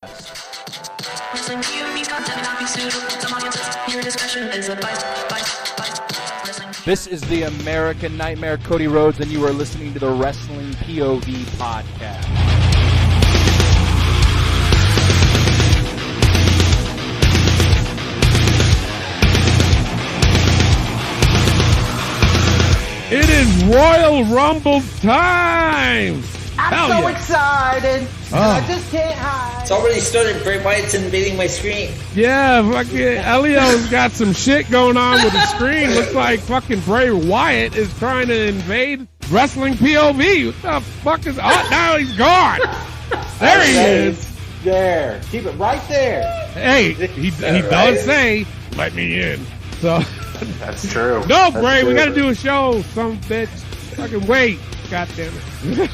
Listening to unique content may not be suitable to some audiences. Your discretion is advised. This is the American Nightmare, Cody Rhodes, and you are listening to the Wrestling POV podcast. It is Royal Rumble time! I'm so excited. I just can't hide. It's already started. Bray Wyatt's invading my screen. Yeah, fucking Elio's got some shit going on with the screen. Looks like fucking Bray Wyatt is trying to invade Wrestling POV. What the fuck is... Oh, now he's gone. There he is. There. Keep it right there. Hey, he does say, let me in. So... That's true. No, Bray, we got to do a show. Some bitch. Fucking wait. God damn it.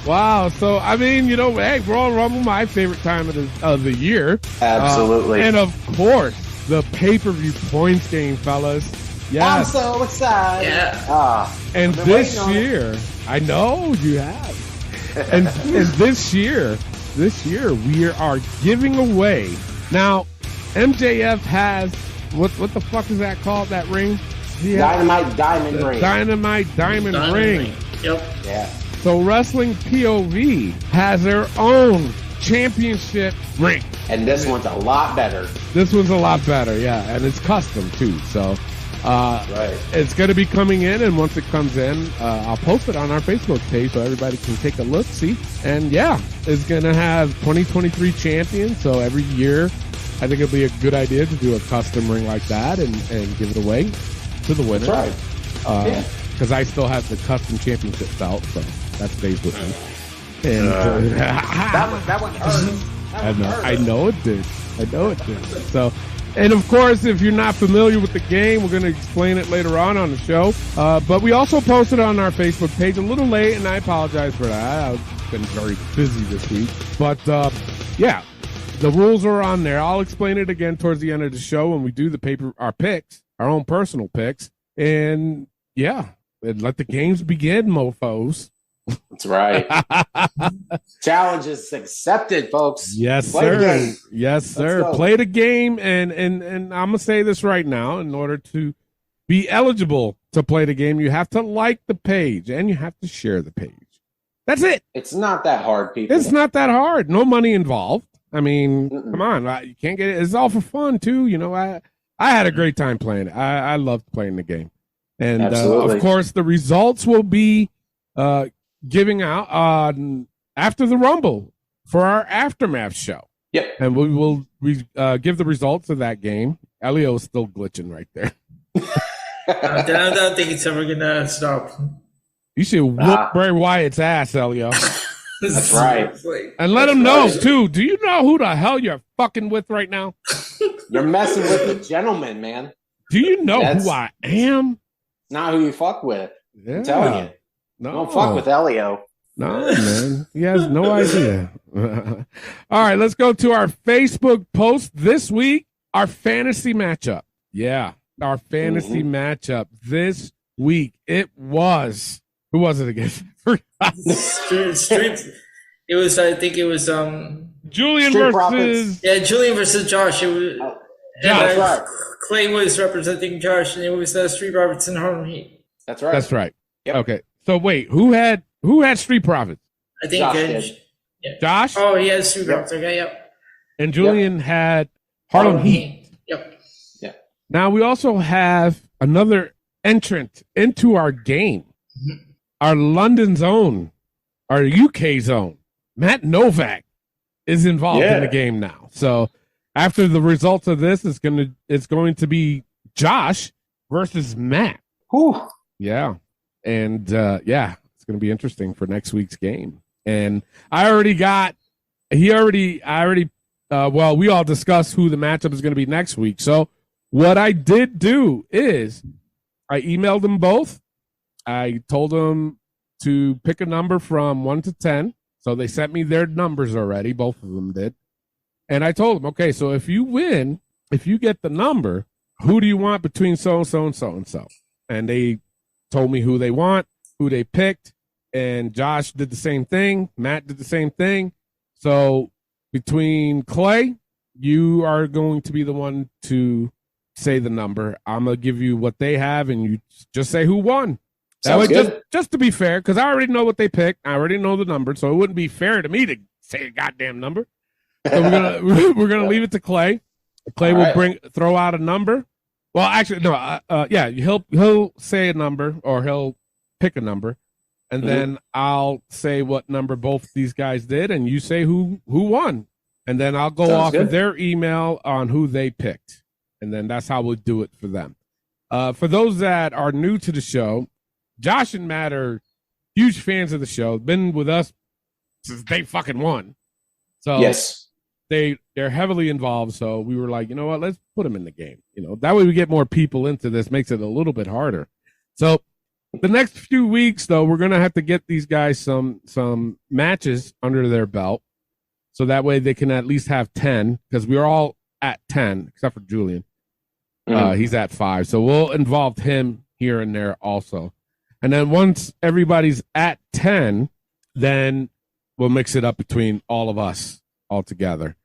Wow. So, I mean, hey, Royal Rumble, my favorite time of the year. Absolutely. And, of course, the pay-per-view points game, fellas. Yes. I'm so excited. Yeah. And this year, I know you have. and this year, we are giving away. Now, MJF has, what the fuck is that called, that ring? Dynamite Diamond Ring. Dynamite Diamond Ring. Yep. Yeah. So Wrestling POV has their own championship ring. And this one's a lot better. This one's a lot better, yeah. And it's custom, too. So right. It's going to be coming in, and once it comes in, I'll post it on our Facebook page so everybody can take a look, see. And, yeah, it's going to have 2023 champions, so every year I think it'll be a good idea to do a custom ring like that and give it away to the winner. That's right. Because I still have the custom championship belt, so that stays with me. And that one hurts. I know it did. So, and of course, if you're not familiar with the game, we're going to explain it later on the show. But we also posted on our Facebook page a little late, and I apologize for that. I've been very busy this week. But, yeah. The rules are on there. I'll explain it again towards the end of the show when we do our picks, our own personal picks. And yeah, and let the games begin, mofos. That's right. Challenge is accepted, folks. Yes, Play the sir. game. Yes, sir. Play the game. And I'm going to say this right now. In order to be eligible to play the game, you have to like the page and you have to share the page. That's it. It's not that hard, people. It's not that hard. No money involved. I mean, come on, you can't get it. It's all for fun too. I had a great time playing it. I loved playing the game. And of course, the results will be giving out after the Rumble for our Aftermath show. Yep. And we will give the results of that game. Elio's still glitching right there. I don't think it's ever going to stop. You should whoop Bray Wyatt's ass, Elio. That's right. And let him know, too. Do you know who the hell you're fucking with right now? You're messing with the gentleman, man. Do you know who I am? Not who you fuck with. Yeah. I'm telling you. No. Don't fuck with Elio. No, man. He has no idea. All right, let's go to our Facebook post this week. Our fantasy matchup. Yeah, our fantasy matchup this week. It was... Who was it again? It was, I think it was Julian Street versus Profits. Yeah, Julian versus Josh. It was That's right. Clay was representing Josh, and it was Street Profits and Harlem Heat. That's right. That's right. Yep. Okay. So wait, who had Street Profits? I think Josh did. Yeah. Josh? Oh, he has Street Profits. Okay, yep. And Julian had Harlem Heat. Yep. Yeah. Now we also have another entrant into our game. Mm-hmm. Our London zone, our UK zone. Matt Novak is involved in the game now. So after the results of this, it's going to be Josh versus Matt. Whew. Yeah. And it's going to be interesting for next week's game. And we all discussed who the matchup is going to be next week. So what I did do is I emailed them both. I told them to pick a number from 1 to 10. So they sent me their numbers already. Both of them did. And I told them, okay, so if you win, if you get the number, who do you want between so-and-so and so-and-so? And they told me who they want, who they picked. and Josh did the same thing. Matt did the same thing. So between Clay, you are going to be the one to say the number. I'm going to give you what they have, and you just say who won. That way, just to be fair, because I already know what they picked. I already know the number, so it wouldn't be fair to me to say a goddamn number. So we're gonna leave it to Clay. Clay will throw out a number. Well, actually, no. He'll say a number, or he'll pick a number, and then I'll say what number both these guys did, and you say who won, and then I'll go off of their email on who they picked, and then that's how we'll do it for them. For those that are new to the show, Josh and Matt are huge fans of the show. Been with us since they fucking won. So yes, they're heavily involved. So we were like, you know what? Let's put them in the game. That way we get more people into this. Makes it a little bit harder. So the next few weeks, though, we're gonna have to get these guys some matches under their belt, so that way they can at least have 10, because we're all at 10 except for Julian. He's at 5. So we'll involve him here and there also. And then once everybody's at 10, then we'll mix it up between all of us all together.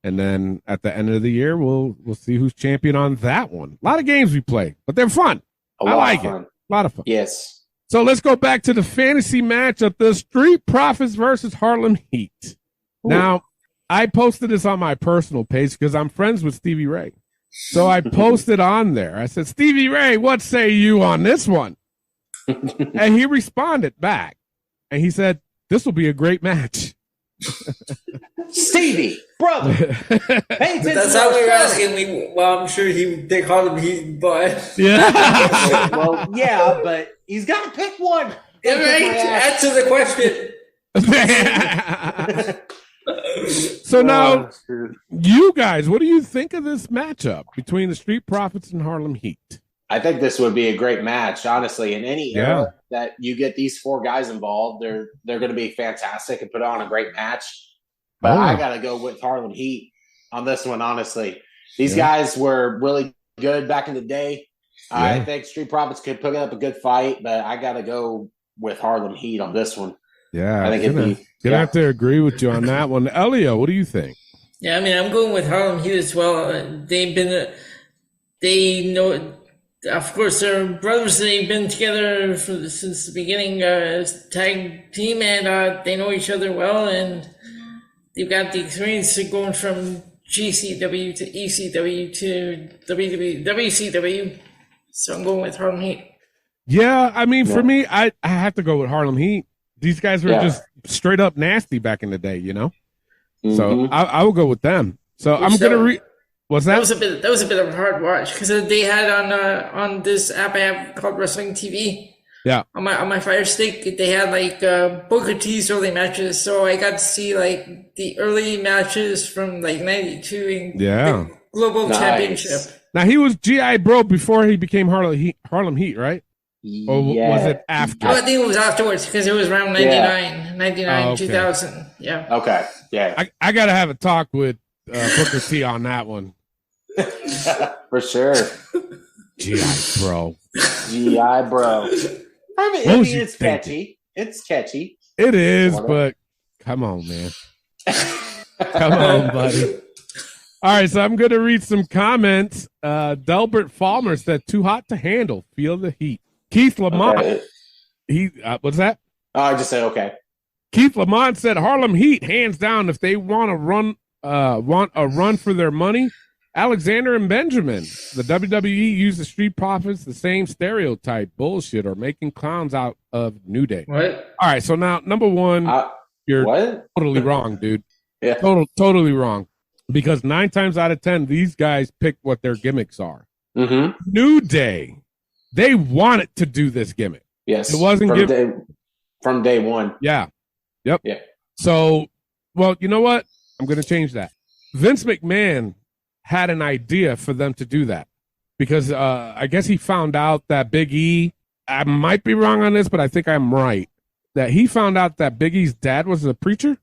And then at the end of the year, we'll see who's champion on that one. A lot of games we play, but they're fun. I like it. A lot of fun. Yes. So let's go back to the fantasy matchup, the Street Profits versus Harlem Heat. Ooh. Now, I posted this on my personal page because I'm friends with Stevie Ray. So I posted on there. I said, Stevie Ray, what say you on this one? And he responded back, and he said, "This will be a great match." Stevie, brother, that's how we were asking me. Well, I'm sure they called him Heat, but yeah. Well, yeah, but he's got to pick one. Answer the question. So now, you guys, what do you think of this matchup between the Street Profits and Harlem Heat? I think this would be a great match, honestly. In any era that you get these 4 guys involved, they're going to be fantastic and put on a great match. But I got to go with Harlem Heat on this one, honestly. These guys were really good back in the day. I think Street Profits could put up a good fight, but I got to go with Harlem Heat on this one. Yeah, I think gonna have to agree with you on that one. Elio, what do you think? Yeah, I mean, I'm going with Harlem Heat as well. They know. Of course, they're brothers. They've been together since the beginning as tag team, and they know each other well, and they've got the experience of going from GCW to ECW to WCW. So I'm going with Harlem Heat. Yeah, I mean, for me, I have to go with Harlem Heat. These guys were just straight up nasty back in the day, So I will go with them. So I'm gonna read. What's that? That was a bit of a hard watch because they had on this app I have called Wrestling TV. Yeah. On my Fire Stick, they had like Booker T's early matches, so I got to see like the early matches from like '92 in the Global Championship. Now he was GI Bro before he became Harlem Heat, right? Or was it after? Oh, I think it was afterwards because it was around 99, 2000. Yeah. Okay. Yeah. I got to have a talk with Booker T on that one. For sure. GI Bro. GI Bro. I mean it's catchy. It's catchy. It is, but come on, man. Come on, buddy. All right, so I'm going to read some comments. Delbert Falmer said, "Too hot to handle. Feel the heat." Keith Lamont, what's that? Oh, I just said okay. Keith Lamont said, "Harlem Heat, hands down. If they want a run for their money, Alexander and Benjamin. The WWE used the Street Profits, the same stereotype bullshit, or making clowns out of New Day." What? All right, so now number one, you're totally wrong, dude. Yeah, totally wrong. Because 9 times out of 10, these guys pick what their gimmicks are. Mm-hmm. New Day, they wanted to do this gimmick. Yes, it wasn't from day one. Yeah, yep. Yeah. So, well, you know what? I'm going to change that. Vince McMahon had an idea for them to do that because I guess he found out that Big E. I might be wrong on this, but I think I'm right. That he found out that Big E's dad was a preacher.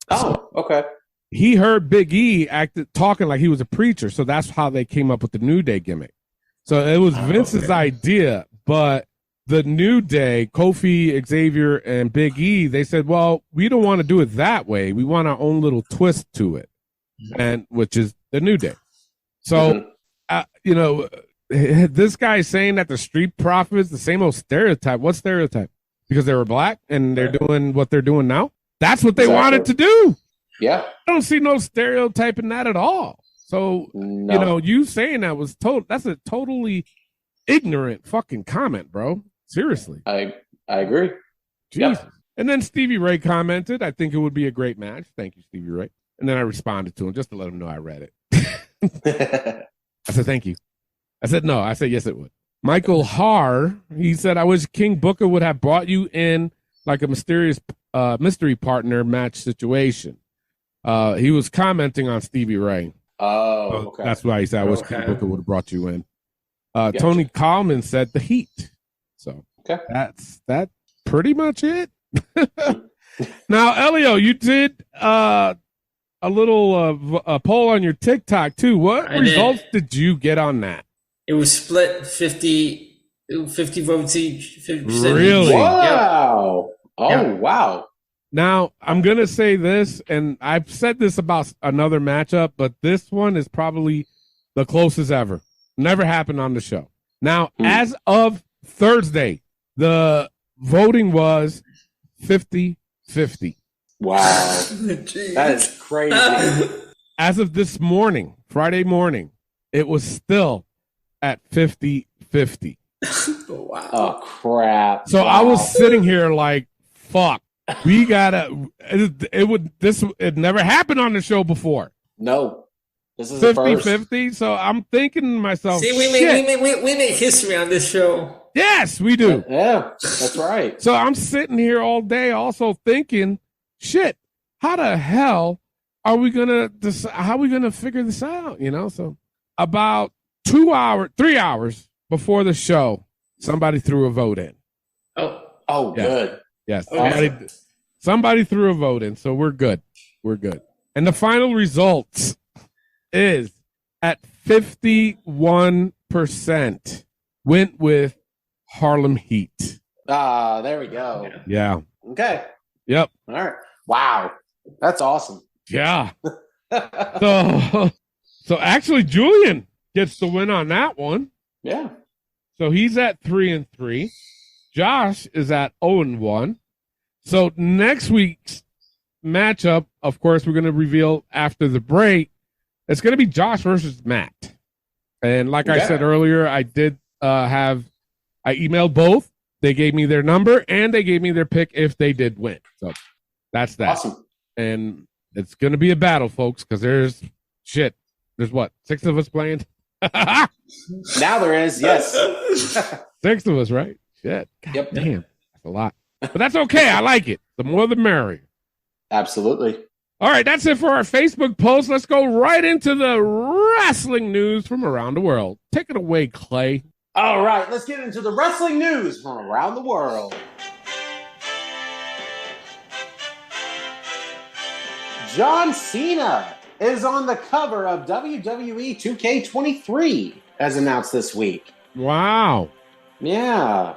Oh, okay. He heard Big E talking like he was a preacher, so that's how they came up with the New Day gimmick. So it was Vince's idea, but the New Day, Kofi, Xavier, and Big E, they said, well, we don't want to do it that way. We want our own little twist to it, and which is the New Day. So, this guy is saying that the Street Profits, the same old stereotype. What stereotype? Because they were black and they're doing what they're doing now? That's what they wanted to do. Yeah. I don't see no stereotype in that at all. So, you saying that was that's a totally ignorant fucking comment, bro. Seriously. I agree. Jesus. Yep. And then Stevie Ray commented, I think it would be a great match. Thank you, Stevie Ray. And then I responded to him just to let him know I read it. I said, thank you. I said, no. I said, yes, it would. Michael Haar, he said, I wish King Booker would have brought you in like a mysterious mystery partner match situation. He was commenting on Stevie Ray. Oh, okay. That's why he said, I wish King Booker would have brought you in. Gotcha. Tony Coleman said the Heat. So that's pretty much it. Now, Elio, you did a little a poll on your TikTok too. What results did you get on that? It was split 50 votes each. 50% Really? Each. Wow. Yep. Oh, wow. Now, I'm going to say this, and I've said this about another matchup, but this one is probably the closest ever. Never happened on the show. Now, as of Thursday, the voting was 50-50. Wow. That is crazy. As of this morning, Friday morning, it was still at 50-50. Wow. Oh, crap. So I was sitting here like, fuck. We gotta. It never happened on the show before. No, this is 50-50. So I'm thinking to myself, see, we make history on this show. Yes, we do. Yeah, that's right. So I'm sitting here all day, also thinking, shit. How the hell are we gonna? How are we gonna figure this out? So about 3 hours before the show, somebody threw a vote in. Oh, yeah. Good. Yes, somebody threw a vote in, so we're good. We're good. And the final results is at 51% went with Harlem Heat. There we go. Yeah. Okay. Yep. All right. Wow. That's awesome. Yeah. So actually Julian gets the win on that one. Yeah. So he's at 3-3. Josh is at 0-1. So next week's matchup, of course, we're going to reveal after the break. It's going to be Josh versus Matt. And like I said earlier, I did I emailed both. They gave me their number and they gave me their pick if they did win. So that's that. Awesome. And it's going to be a battle, folks, because there's 6 of us playing? Now there is, yes. 6 of us, right? Shit. God Yep. Damn. That's a lot. But that's okay. I like it. The more the merrier. Absolutely. All right. That's it for our Facebook post. Let's go right into the wrestling news from around the world. Take it away, Clay. All right. Let's get into the wrestling news from around the world. John Cena is on the cover of WWE 2K23, as announced this week. Wow. Yeah.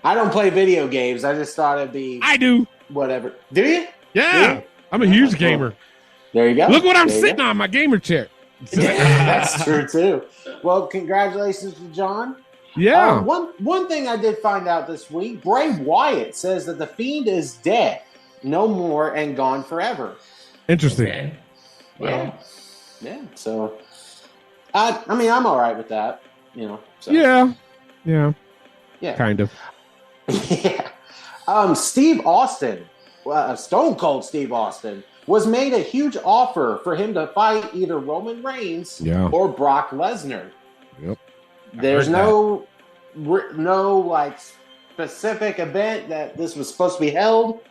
I don't play video games. I just thought it'd be... I do. Whatever. Do you? Yeah. I'm a huge gamer. There you go. Look what I'm sitting on, my gamer chair. That's true, too. Well, congratulations to John. Yeah. One thing I did find out this week, Bray Wyatt says that The Fiend is dead, no more, and gone forever. Interesting. Okay. Wow. Yeah. So, I'm all right with that. So. Yeah. Kind of. Yeah. Steve Austin, Stone Cold Steve Austin, was made a huge offer for him to fight either Roman Reigns or Brock Lesnar. Yep. There's no specific event that this was supposed to be held,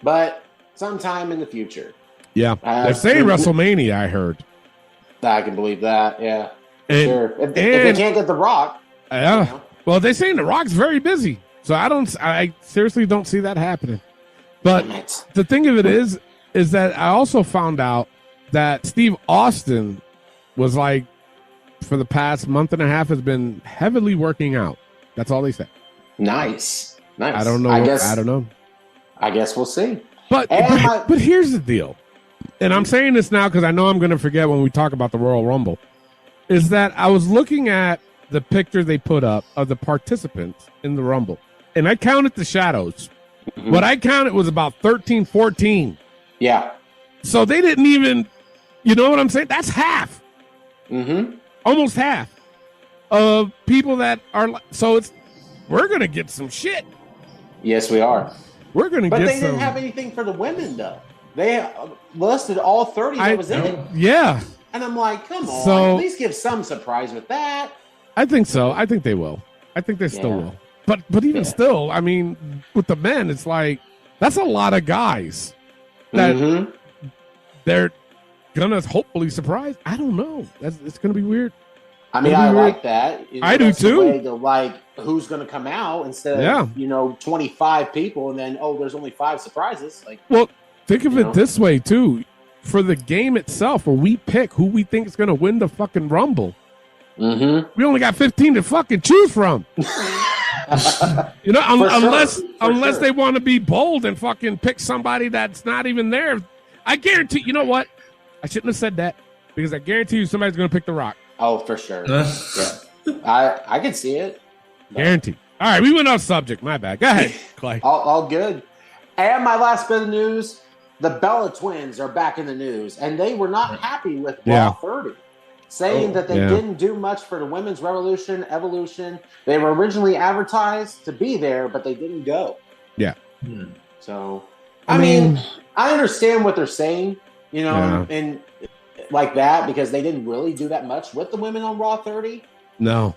but sometime in the future. Yeah. They're saying WrestleMania, I heard. I can believe that, yeah. And, sure. If they can't get The Rock. Yeah. Well, they're saying The Rock's very busy. So I seriously don't see that happening. But the thing of it is that I also found out that Steve Austin was for the past month and a half has been heavily working out. That's all they said. Nice. I don't know. I don't know. I guess we'll see. But here's the deal, and I'm saying this now because I know I'm going to forget when we talk about the Royal Rumble, is that I was looking at the picture they put up of the participants in the Rumble, and I counted the shadows. Mm-hmm. What I counted was about 13, 14. Yeah. So they didn't even, you know what I'm saying? That's half. Mm-hmm. Almost half of people that are, so we're going to get some shit. Yes, we are. We're going to get some. But they didn't have anything for the women, though. They listed all 30 that was in it. Yeah. And I'm like, come on, at least give some surprise with that. I think so. I think they will. I think they still will. But even still, I mean, with the men, it's like, that's a lot of guys that they're going to hopefully surprise. I don't know. It's going to be weird. I mean, I like that. I do too. Way to like who's going to come out instead of 25 people, and then there's only 5 surprises. Like, well, think of it this way too. For the game itself, where we pick who we think is going to win the fucking Rumble, we only got 15 to fucking choose from. Unless they want to be bold and fucking pick somebody that's not even there. I guarantee. You know what? I shouldn't have said that because I guarantee you somebody's going to pick The Rock. Oh, for sure. I can see it. Guaranteed. All right, we went off subject. My bad. Go ahead, Clay. all good. And my last bit of news, the Bella twins are back in the news, and they were not happy with Raw 30, saying that they didn't do much for the Women's Evolution. They were originally advertised to be there, but they didn't go. Yeah. So, I mean, I understand what they're saying, and like that, because they didn't really do that much with the women on Raw 30. No.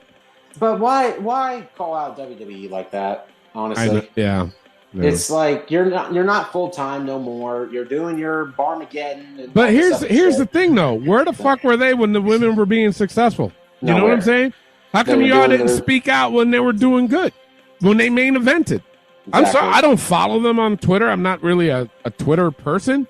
But why call out WWE like that? Honestly, No. It's like you're not full time no more. You're doing your Barmageddon. But here's the thing though. Where the fuck were they when the women were being successful? You know what I'm saying? How come y'all didn't speak out when they were doing good? When they main evented? Exactly. I'm sorry, I don't follow them on Twitter. I'm not really a Twitter person.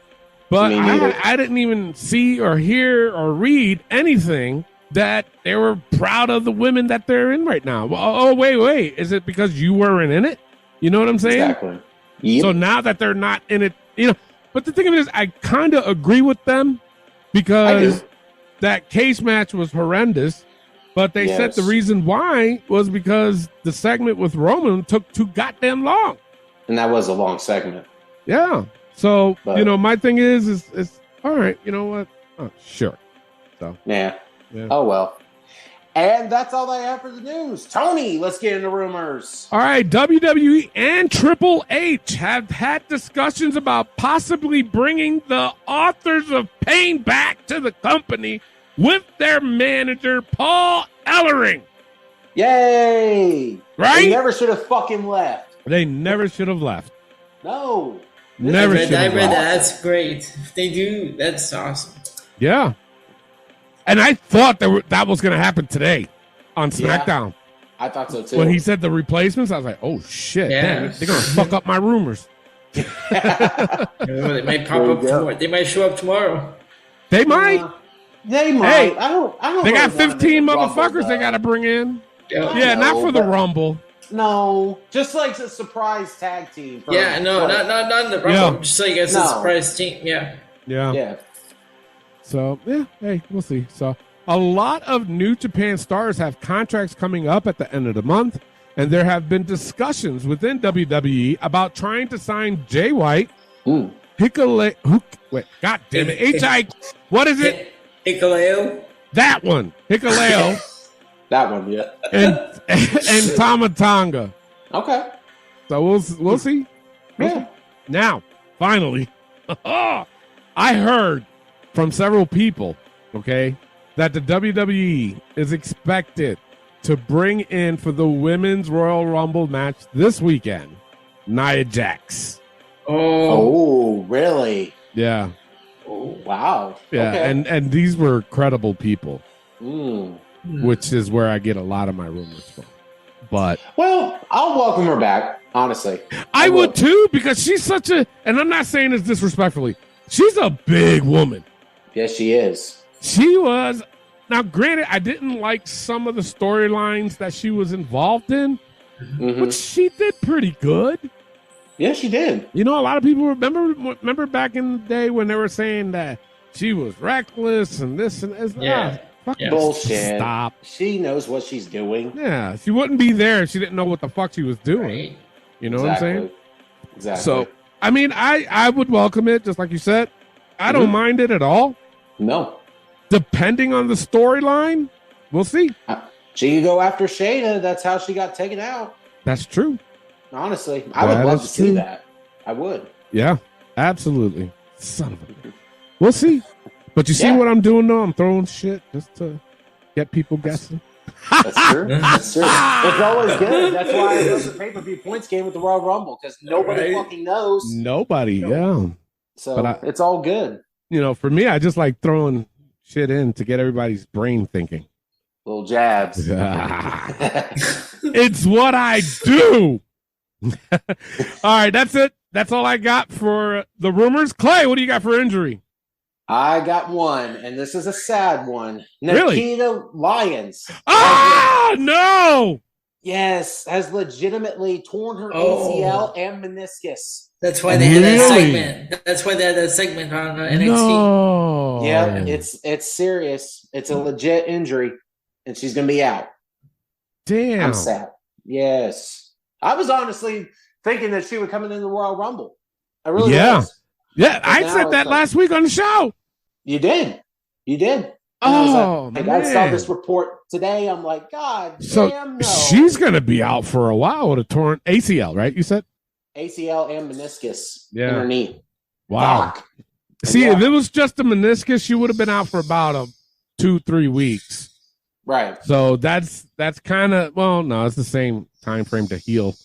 But I didn't even see or hear or read anything that they were proud of the women that they're in right now. Oh, wait. Is it because you weren't in it? You know what I'm saying? Exactly. Yep. So now that they're not in it, but the thing of it is, I kind of agree with them because that case match was horrendous. But they said the reason why was because the segment with Roman took too goddamn long. And that was a long segment. Yeah. So, my thing is all right, you know what? Oh, sure. So, yeah. Oh, well. And that's all I have for the news. Tony, let's get into rumors. All right. WWE and Triple H have had discussions about possibly bringing the Authors of Pain back to the company with their manager, Paul Ellering. Yay. Right? They never should have fucking left. They never should have left. No. Never should have left. That's great. If they do, that's awesome. Yeah. And I thought that was going to happen today on SmackDown. Yeah, I thought so too. When he said the replacements, I was like, oh shit. Damn, they're going to fuck up my rumors. They might pop up tomorrow. They might show up tomorrow. They might. They might. Hey, I don't they got 15 motherfuckers they got to bring in. Yeah, not for the Rumble. No, just like a surprise tag team. Not in the Rumble. Yeah. Just like a surprise team. Yeah. So, hey, we'll see. So, a lot of New Japan stars have contracts coming up at the end of the month, and there have been discussions within WWE about trying to sign Jay White, what is it? Hikuleo. That one, Hikuleo. That one, yeah. and Tama Tonga. Okay. So we'll see. Yeah. Now, finally, I heard from several people, that the WWE is expected to bring in for the Women's Royal Rumble match this weekend, Nia Jax. Oh, really? Yeah. Oh, wow. Yeah, okay. and these were credible people, which is where I get a lot of my rumors from. But I'll welcome her back, honestly. I would too, because she's such a, and I'm not saying this disrespectfully, she's a big woman. Yes, she is. She was. Now, granted, I didn't like some of the storylines that she was involved in, but she did pretty good. Yeah, she did. You know, a lot of people remember back in the day when they were saying that she was reckless and this and that. Yeah. Bullshit. Stop. She knows what she's doing. Yeah, she wouldn't be there if she didn't know what the fuck she was doing. Right. You know what I'm saying? Exactly. So, I mean, I would welcome it, just like you said. I don't mind it at all. No. Depending on the storyline, we'll see. She could go after Shayna. That's how she got taken out. That's true. Honestly, I would love to see that. I would. Yeah, absolutely. Son of a... We'll see. But you see what I'm doing, though? I'm throwing shit just to get people guessing. That's true. That's true. It's always good. That's why I love the pay-per-view points game with the Royal Rumble, because nobody fucking knows. Nobody, yeah. So it's all good. You know, for me, I just like throwing shit in to get everybody's brain thinking. Little jabs. It's what I do. All right, that's it. That's all I got for the rumors. Clay, what do you got for injury? I got one, and this is a sad one. Really? Nikita Lyons. Ah, no! Yes, has legitimately torn her ACL and meniscus. That's why they had that segment. That's why they had that segment on NXT. No. Yeah, it's serious. It's a legit injury, and she's going to be out. Damn. I'm sad. Yes. I was honestly thinking that she would come into the Royal Rumble. I really was. Yeah, I said that last week on the show. You did. And I saw this report today. I'm like, God damn, no. She's going to be out for a while with a torn ACL, right? You said? ACL and meniscus in her knee. Wow. Fuck. See, if it was just a meniscus, she would have been out for about 2-3 weeks. Right. So that's kind of, no, it's the same time frame to heal.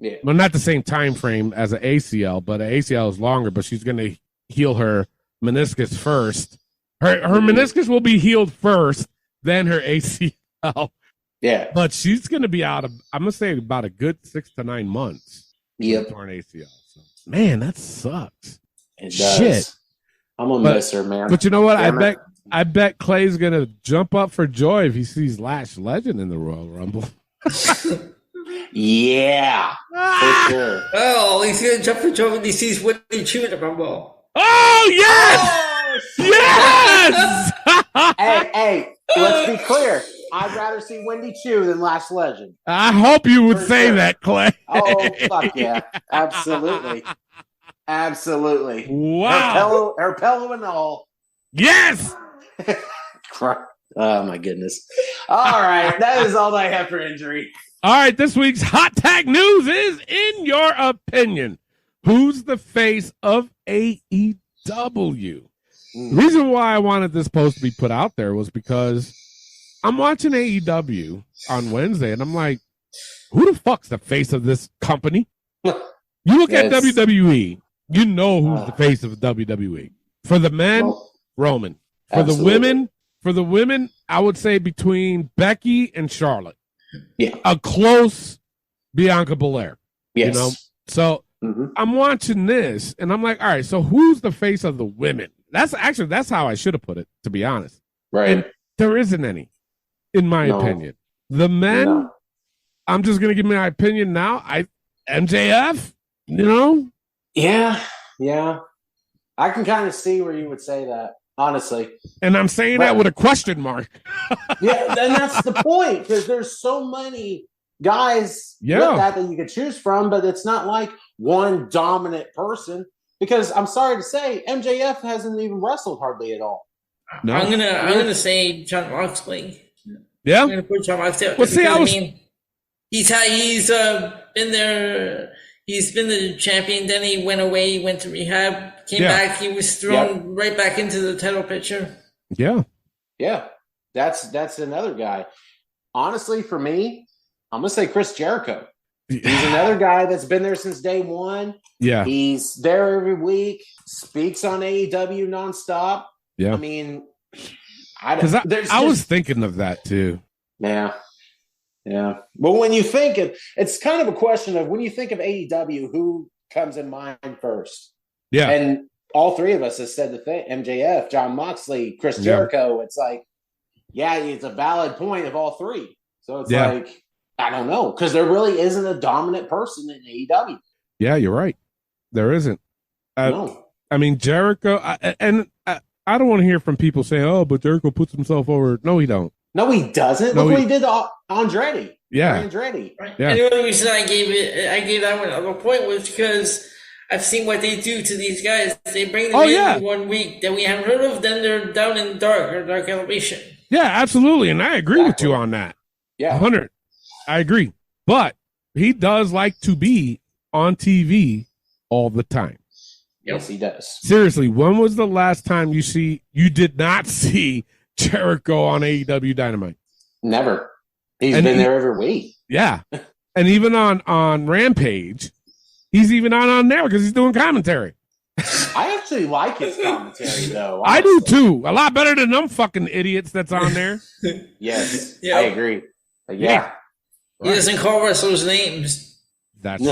Yeah. Well, not the same time frame as an ACL, but an ACL is longer, but she's going to heal her meniscus first. Her meniscus will be healed first, then her ACL. Yeah. But she's going to be out of, I'm going to say about a good 6 to 9 months. Yep. Torn ACL. So, man, that sucks. It does. Shit. I'm going to miss her, man. But you know what? I bet Clay's going to jump up for joy if he sees Lash Legend in the Royal Rumble. Yeah, for sure. Oh, he's going to jump for joy when he sees Whitney Chu in the Rumble. Oh, yes! Yes! hey, let's be clear. I'd rather see Wendy Chu than Lash Legend. I hope you would say that, Clay. Oh, fuck yeah. Absolutely. Absolutely. Wow. Her pillow and all. Yes! Oh, my goodness. All right. That is all I have for injury. All right. This week's hot tag news is, in your opinion, who's the face of AEW? The reason why I wanted this post to be put out there was because I'm watching AEW on Wednesday, and I'm like, who the fuck's the face of this company? You look at WWE, you know who's the face of WWE. For the men, Roman. For the women, I would say between Becky and Charlotte. Yeah. A close Bianca Belair. Yes. You know? So I'm watching this, and I'm like, all right, so who's the face of the women? That's how I should have put it, to be honest. Right. And there isn't any, in my opinion. The men, I'm just going to give my opinion now. MJF, you know? Yeah. I can kind of see where you would say that, honestly. And I'm saying that with a question mark. Yeah, and that's the point, because there's so many guys with that you could choose from, but it's not like one dominant person. Because I'm sorry to say, MJF hasn't even wrestled hardly at all. No. I'm gonna say Jon Moxley. Yeah. I'm gonna put Jon Moxley. Well, see, he's been there. He's been the champion. Then he went away. He went to rehab. Came back. He was thrown right back into the title picture. Yeah. That's another guy. Honestly, for me, I'm gonna say Chris Jericho. He's another guy that's been there since day one. Yeah. He's there every week, speaks on AEW nonstop. Yeah. I mean, I was thinking of that too. Yeah. But when you think it's kind of a question of, when you think of AEW, who comes in mind first? Yeah. And all three of us have said the thing: MJF, Jon Moxley, Chris Jericho. It's like, it's a valid point of all three. So it's like, I don't know, because there really isn't a dominant person in AEW. Yeah, you're right. There isn't. No. I mean, Jericho, I don't want to hear from people saying, "Oh, but Jericho puts himself over." No, he don't. No, he doesn't. No, Look what he did to Andretti. Yeah. Andretti. Right. Yeah. And the only reason I gave that one a point was because I've seen what they do to these guys. They bring them in 1 week that we haven't heard of, then they're down in dark elevation. Yeah, absolutely. And I agree with you on that. Yeah. 100. I agree. But he does like to be on TV all the time. Yes, he does. Seriously, when was the last time you did not see Jericho on AEW Dynamite? Never. He's been there every week. Yeah. And even on Rampage, he's even on there because he's doing commentary. I actually like his commentary, though. I do, too. A lot better than them fucking idiots that's on there. Yes, Yeah. I agree. Yeah. He doesn't call wrestlers names. That's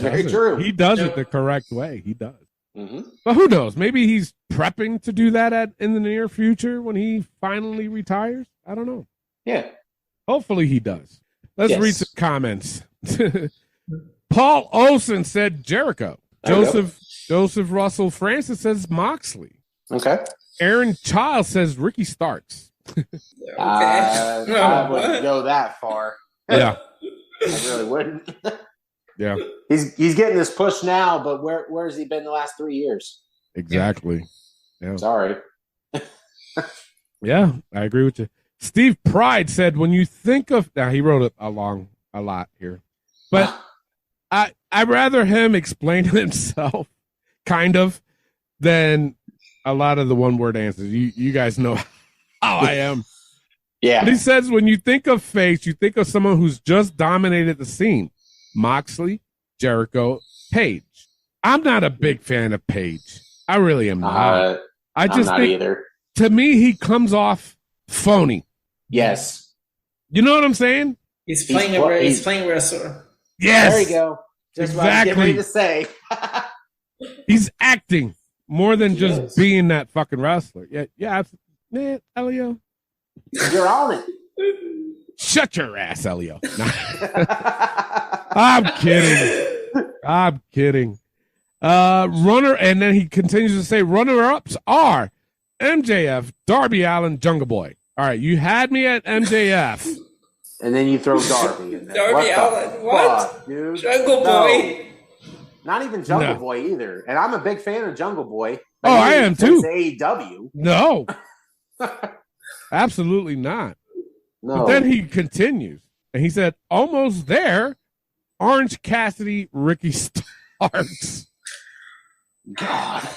very true. He does it the correct way. He does. Mm-hmm. But who knows? Maybe he's prepping to do that in the near future when he finally retires. I don't know. Yeah. Hopefully he does. Let's read some comments. Paul Olson said Jericho. Joseph Russell Francis says Moxley. Okay. Aaron Child says Ricky Starks. I wouldn't go that far. Yeah. I really wouldn't. Yeah. He's getting this push now, but where's he been the last 3 years? Exactly. Yeah. Sorry. Yeah, I agree with you. Steve Pride said, when you think of, now he wrote it a lot here, but I'd rather him explain it himself, kind of, than a lot of the one-word answers. You guys know how I am. Yeah. But he says, when you think of face, you think of someone who's just dominated the scene. Moxley, Jericho, Page. I'm not a big fan of Page. I really am not. I just not think, either. To me, he comes off phony. Yes. You know what I'm saying? He's playing wrestler. Yes. There you go. Just exactly. what I was getting ready to say. He's acting more than just being that fucking wrestler. Yeah. Man, Elio. You're on it. Shut your ass, Elio. I'm kidding. Runner, and then he continues to say, runner-ups are MJF, Darby Allin, Jungle Boy. All right, you had me at MJF. And then you throw Darby in there. Darby Allin, what? Fuck, dude? Jungle Boy. Not even Jungle Boy either. And I'm a big fan of Jungle Boy. Oh, I am too. AEW. No. Absolutely not. No. But then he continues, and he said, almost there, Orange Cassidy, Ricky Starks. God.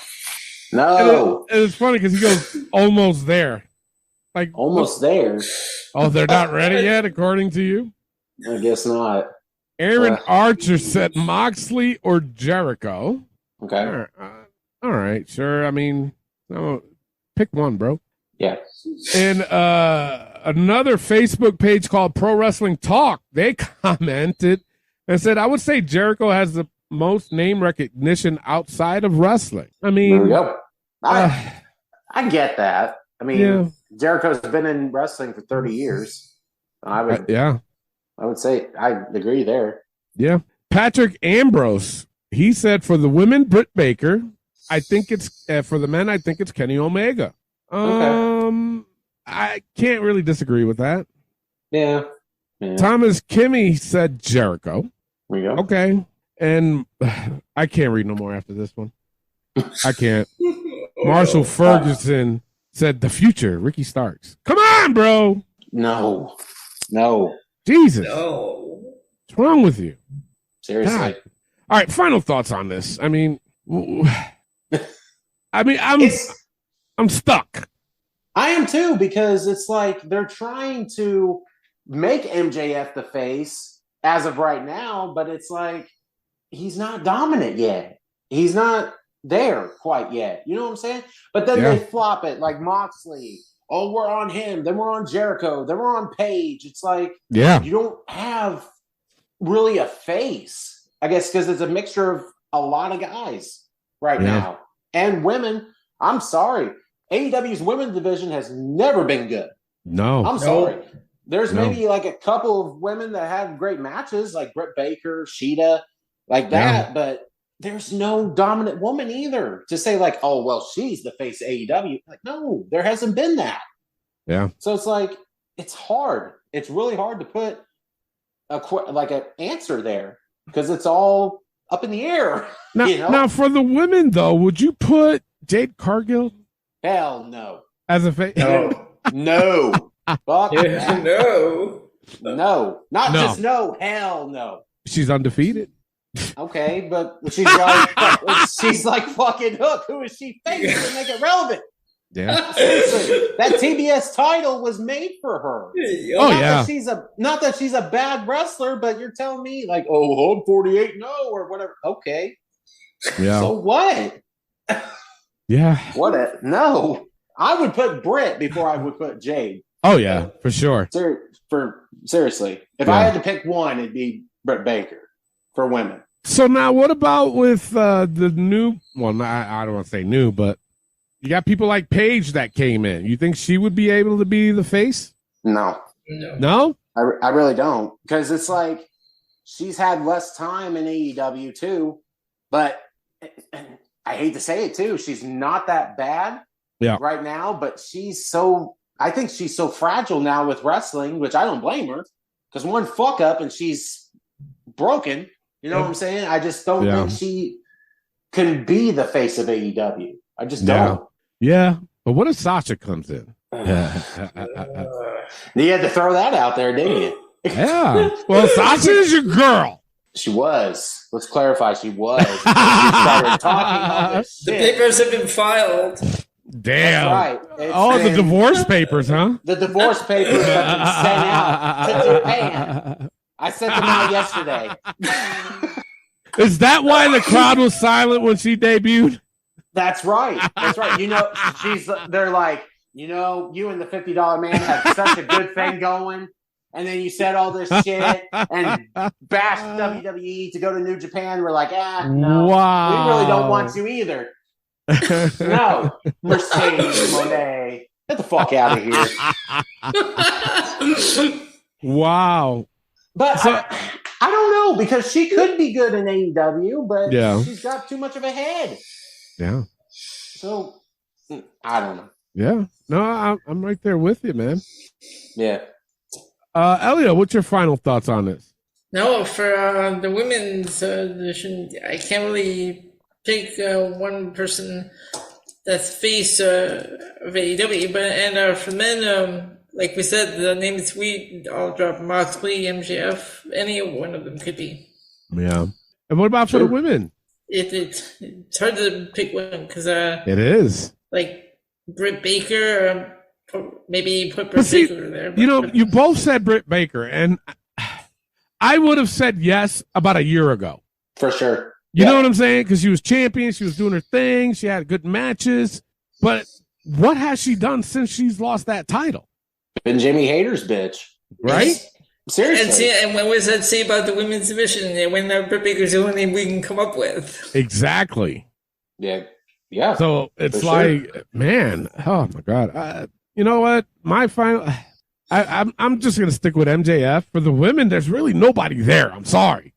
No. And it's funny because he goes, almost there. Like almost there. Oh, they're not ready yet, according to you? I guess not. Aaron Archer said Moxley or Jericho. Okay. All right, sure. I mean, pick one, bro. Yeah. And another Facebook page called Pro Wrestling Talk, they commented and said, I would say Jericho has the most name recognition outside of wrestling. I mean, yep. I get that. I mean, Jericho's been in wrestling for 30 years. I would say I agree there. Yeah. Patrick Ambrose, he said for the women, Britt Baker. I think it's for the men, I think it's Kenny Omega. Okay. I can't really disagree with that. Yeah. Thomas Kimmy said Jericho. There you go. Okay. And I can't read no more after this one. I can't. Marshall Ferguson said the future, Ricky Starks. Come on, bro. No. Jesus. No. What's wrong with you? Seriously. God. All right, final thoughts on this. I mean, I'm stuck. I am too, because it's like they're trying to make MJF the face as of right now, but it's like he's not dominant yet. He's not there quite yet. You know what I'm saying? But then they flop it like Moxley. Oh, we're on him. Then we're on Jericho. Then we're on Page. It's like you don't have really a face, I guess, because it's a mixture of a lot of guys right now. And women. I'm sorry. AEW's women's division has never been good. No. I'm sorry. There's maybe like a couple of women that had great matches, like Britt Baker, Sheeta, like that, but there's no dominant woman either to say like, oh, well, she's the face of AEW. Like, no, there hasn't been that. Yeah. So it's like, it's hard. It's really hard to put an answer there because it's all up in the air. Now, now for the women though, would you put Jade Cargill? Hell no. As a face? No. Fuck that. No. No. Not just no. Hell no. She's undefeated. Okay, but she's like fucking Hook. Who is she facing to make it relevant? Yeah. Seriously, that TBS title was made for her. Not that she's a bad wrestler, but you're telling me like, oh, I'm 48, or whatever. Okay. Yeah. So what? Yeah. No. I would put Britt before I would put Jade. Oh yeah, for sure. Seriously, if I had to pick one, it'd be Britt Baker for women. So now, what about with the new? Well, I don't want to say new, but you got people like Paige that came in. You think she would be able to be the face? No. I really don't, because it's like she's had less time in AEW too. But I hate to say it too, she's not that bad right now. But I think she's so fragile now with wrestling, which I don't blame her, because one fuck up and she's broken. You know what I'm saying? I just don't think she can be the face of AEW. I just don't. Yeah. But what if Sasha comes in? You had to throw that out there, didn't you? Yeah. Well, Sasha is your girl. She was. Let's clarify. She was. She started talking all this shit. The papers have been filed. Damn. That's right. The divorce papers, huh? The divorce papers have been sent out to Japan. I sent them out yesterday. Is that why the crowd was silent when she debuted? That's right. That's right. They're like, you and the $50 man had such a good thing going. And then you said all this shit and bashed WWE to go to New Japan. We're like, no, we really don't want you either. No, Mercedes Monet, get the fuck out of here. Wow. But I don't know, because she could be good in AEW, but she's got too much of a head. Yeah. So I don't know. Yeah. No, I'm right there with you, man. Yeah. Elliot, what's your final thoughts on this? No, for the women's division, I can't really pick one person that's face of AEW, but for men, like we said, the names we all dropped: Moxley, MJF, any one of them could be. Yeah. And what about for the women? It's hard to pick one because it is like Britt Baker. Maybe put Britt Baker there. You both said Britt Baker, and I would have said yes about a year ago. For sure. You know what I'm saying? Because she was champion, she was doing her thing, she had good matches. But what has she done since she's lost that title? Been Jimmy Hayter's bitch. Right? Seriously. And what was that say about the women's division when Britt Baker's the only name we can come up with? Exactly. Yeah. Yeah. So it's like, man, oh my God. You know what? My final, I'm just gonna stick with MJF. For the women, there's really nobody there. I'm sorry.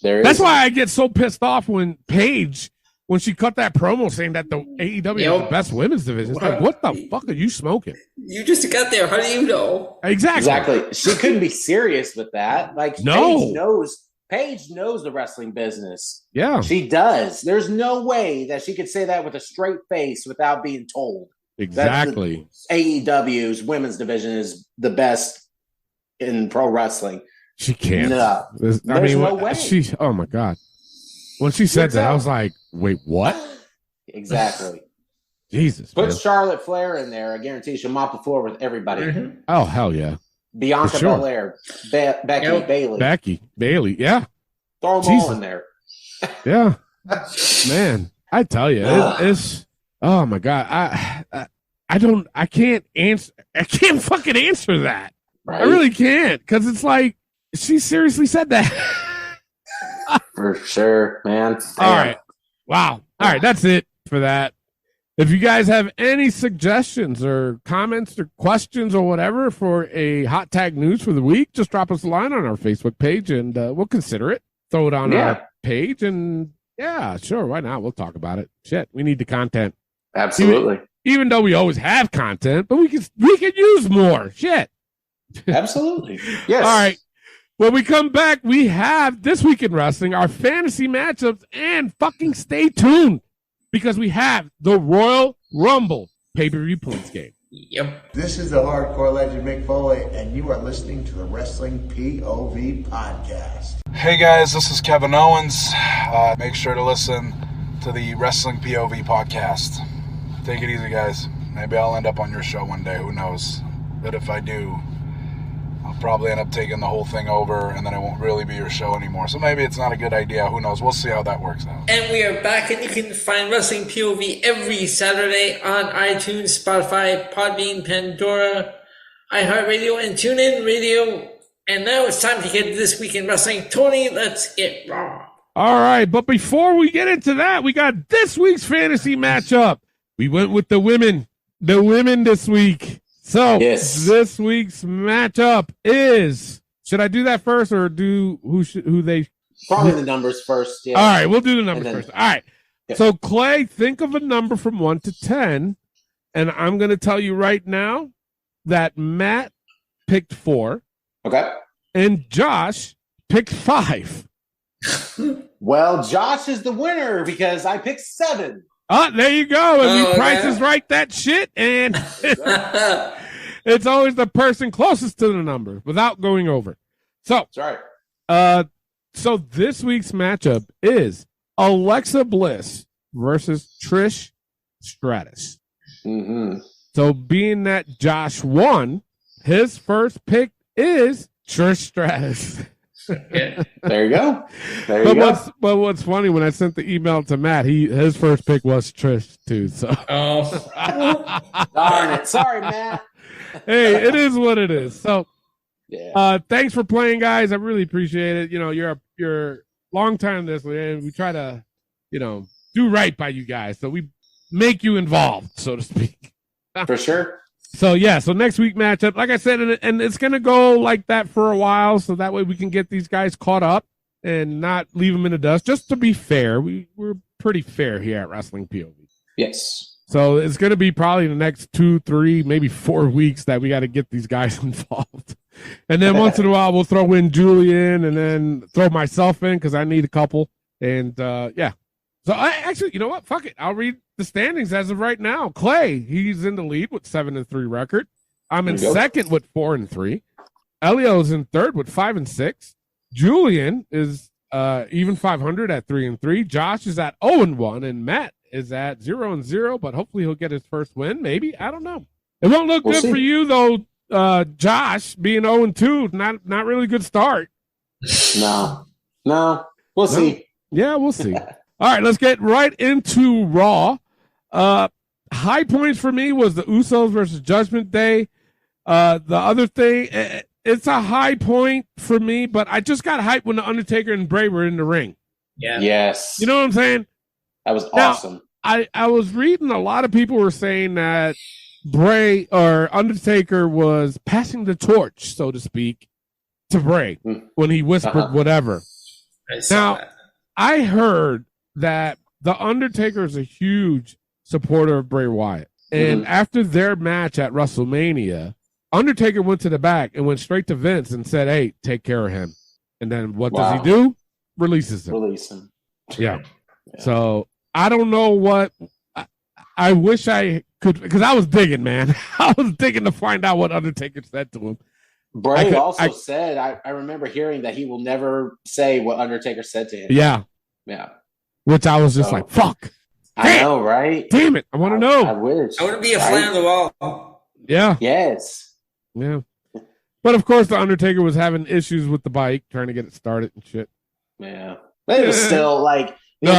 That's why I get so pissed off when Paige, when she cut that promo saying that the AEW is the best women's division. It's like, what the fuck are you smoking? You just got there. How do you know? Exactly. She couldn't be serious with that. Like, Paige knows the wrestling business. Yeah, she does. There's no way that she could say that with a straight face without being told. Exactly. AEW's women's division is the best in pro wrestling. She can't. No. There's no way. Oh my God. When she said that, I was like, wait, what? Exactly. Jesus. Put Charlotte Flair in there. I guarantee she'll mop the floor with everybody. Mm-hmm. Oh, hell yeah. Bianca Belair. Becky Bailey. Yeah. Throw them all in there. Yeah. Man, I tell you, it's oh my God. I can't fucking answer that. Right? I really can't, because it's like she seriously said that. For sure, man. All right. Wow. All right, that's it for that. If you guys have any suggestions or comments or questions or whatever for a hot tag news for the week, just drop us a line on our Facebook page and we'll consider it. Throw it on our page and yeah, sure, why not? We'll talk about it. Shit, we need the content. Absolutely. Even though we always have content, but we can use more. Shit. Absolutely. Yes. All right. When we come back, we have This Week in Wrestling, our fantasy matchups, and fucking stay tuned because we have the Royal Rumble pay-per-view points game. Yep. This is the hardcore legend Mick Foley, and you are listening to the Wrestling POV podcast. Hey guys, this is Kevin Owens. Make sure to listen to the Wrestling POV podcast. Take it easy, guys. Maybe I'll end up on your show one day. Who knows? But if I do, I'll probably end up taking the whole thing over, and then it won't really be your show anymore. So maybe it's not a good idea. Who knows? We'll see how that works out. And we are back, and you can find Wrestling POV every Saturday on iTunes, Spotify, Podbean, Pandora, iHeartRadio, and TuneIn Radio. And now it's time to get This Week in Wrestling. Tony, let's get raw. All right, but before we get into that, we got this week's fantasy matchup. We went with the women this week. So This week's matchup is, should I do that first or do who they? Probably the numbers first. Yeah. All right, we'll do the numbers first. All right. Yep. So Clay, think of a number from 1 to 10, and I'm going to tell you right now that Matt picked 4. Okay. And Josh picked 5. Well, Josh is the winner because I picked 7. Oh, there you go. And we prices right that shit. And it's always the person closest to the number without going over. So, that's right. So this week's matchup is Alexa Bliss versus Trish Stratus. Mm-hmm. So being that Josh won, his first pick is Trish Stratus. There you go. But what's funny, when I sent the email to Matt, his first pick was Trish too. So darn it. Sorry, Matt. Hey, it is what it is. So yeah. Thanks for playing, guys. I really appreciate it. You know, you're a long time listener, and we try to, do right by you guys. So we make you involved, so to speak. For sure. So next week matchup, like I said, and it's gonna go like that for a while, so that way we can get these guys caught up and not leave them in the dust. Just to be fair, we're pretty fair here at Wrestling POV. Yes. So it's gonna be probably the next 2, 3, maybe 4 weeks that we got to get these guys involved, and then once in a while we'll throw in Julian and then throw myself in because I need a couple, and yeah. So I actually, you know what? Fuck it. I'll read the standings as of right now. Clay, he's in the lead with 7-3 record. I'm in second with 4-3. Elio's in third with 5-6. Julian is even 500 at 3-3. Josh is at 0-1, and Matt is at 0-0. But hopefully he'll get his first win. Maybe, I don't know. It won't look good for you though, Josh, being 0-2. Not really good start. No, we'll see. Yeah, we'll see. All right, let's get right into Raw. High points for me was the Usos versus Judgment Day. The other thing, it's a high point for me, but I just got hyped when the Undertaker and Bray were in the ring. Yeah. Yes. You know what I'm saying? That was awesome. I was reading a lot of people were saying that Bray or Undertaker was passing the torch, so to speak, to Bray when he whispered whatever. I heard that the Undertaker is a huge supporter of Bray Wyatt. And after their match at WrestleMania, Undertaker went to the back and went straight to Vince and said, hey, take care of him. And then what does he do? Releases him. Release him. Yeah. So I don't know what I wish I could, because I was digging, man. I was digging to find out what Undertaker said to him. Bray said, I remember hearing that he will never say what Undertaker said to him. Yeah. Yeah. Which I was just like, fuck. I know, right? Damn it. I want to know. I wish. I want to be a fly on the wall. Yeah. Yes. Yeah. But of course, the Undertaker was having issues with the bike, trying to get it started and shit. Yeah. But it was still like, it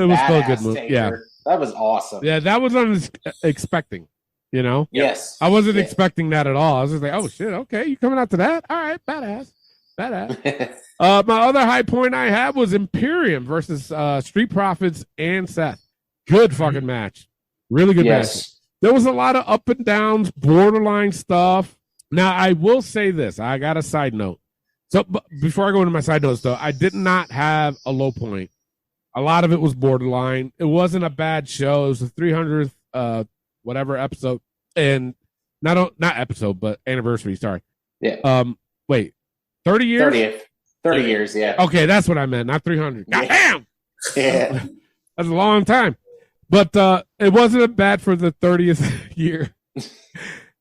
was still a good move. Taker. Yeah. That was awesome. Yeah, that was unexpecting, you know? Yes. I wasn't expecting that at all. I was just like, oh shit, okay, you coming out to that? All right, badass. My other high point I had was Imperium versus Street Profits and Seth. Good fucking match. Really good Yes. match. There was a lot of up and downs, borderline stuff. Now, I will say this. I got a side note. So before I go into my side notes, though, I did not have a low point. A lot of it was borderline. It wasn't a bad show. It was the 300th whatever episode, and not episode, but anniversary. Sorry. Yeah. Wait, 30 years? 30 years. Yeah. Okay, that's what I meant. Not 300. Yeah. Goddamn. Yeah. That's a long time. But it wasn't bad for the 30th year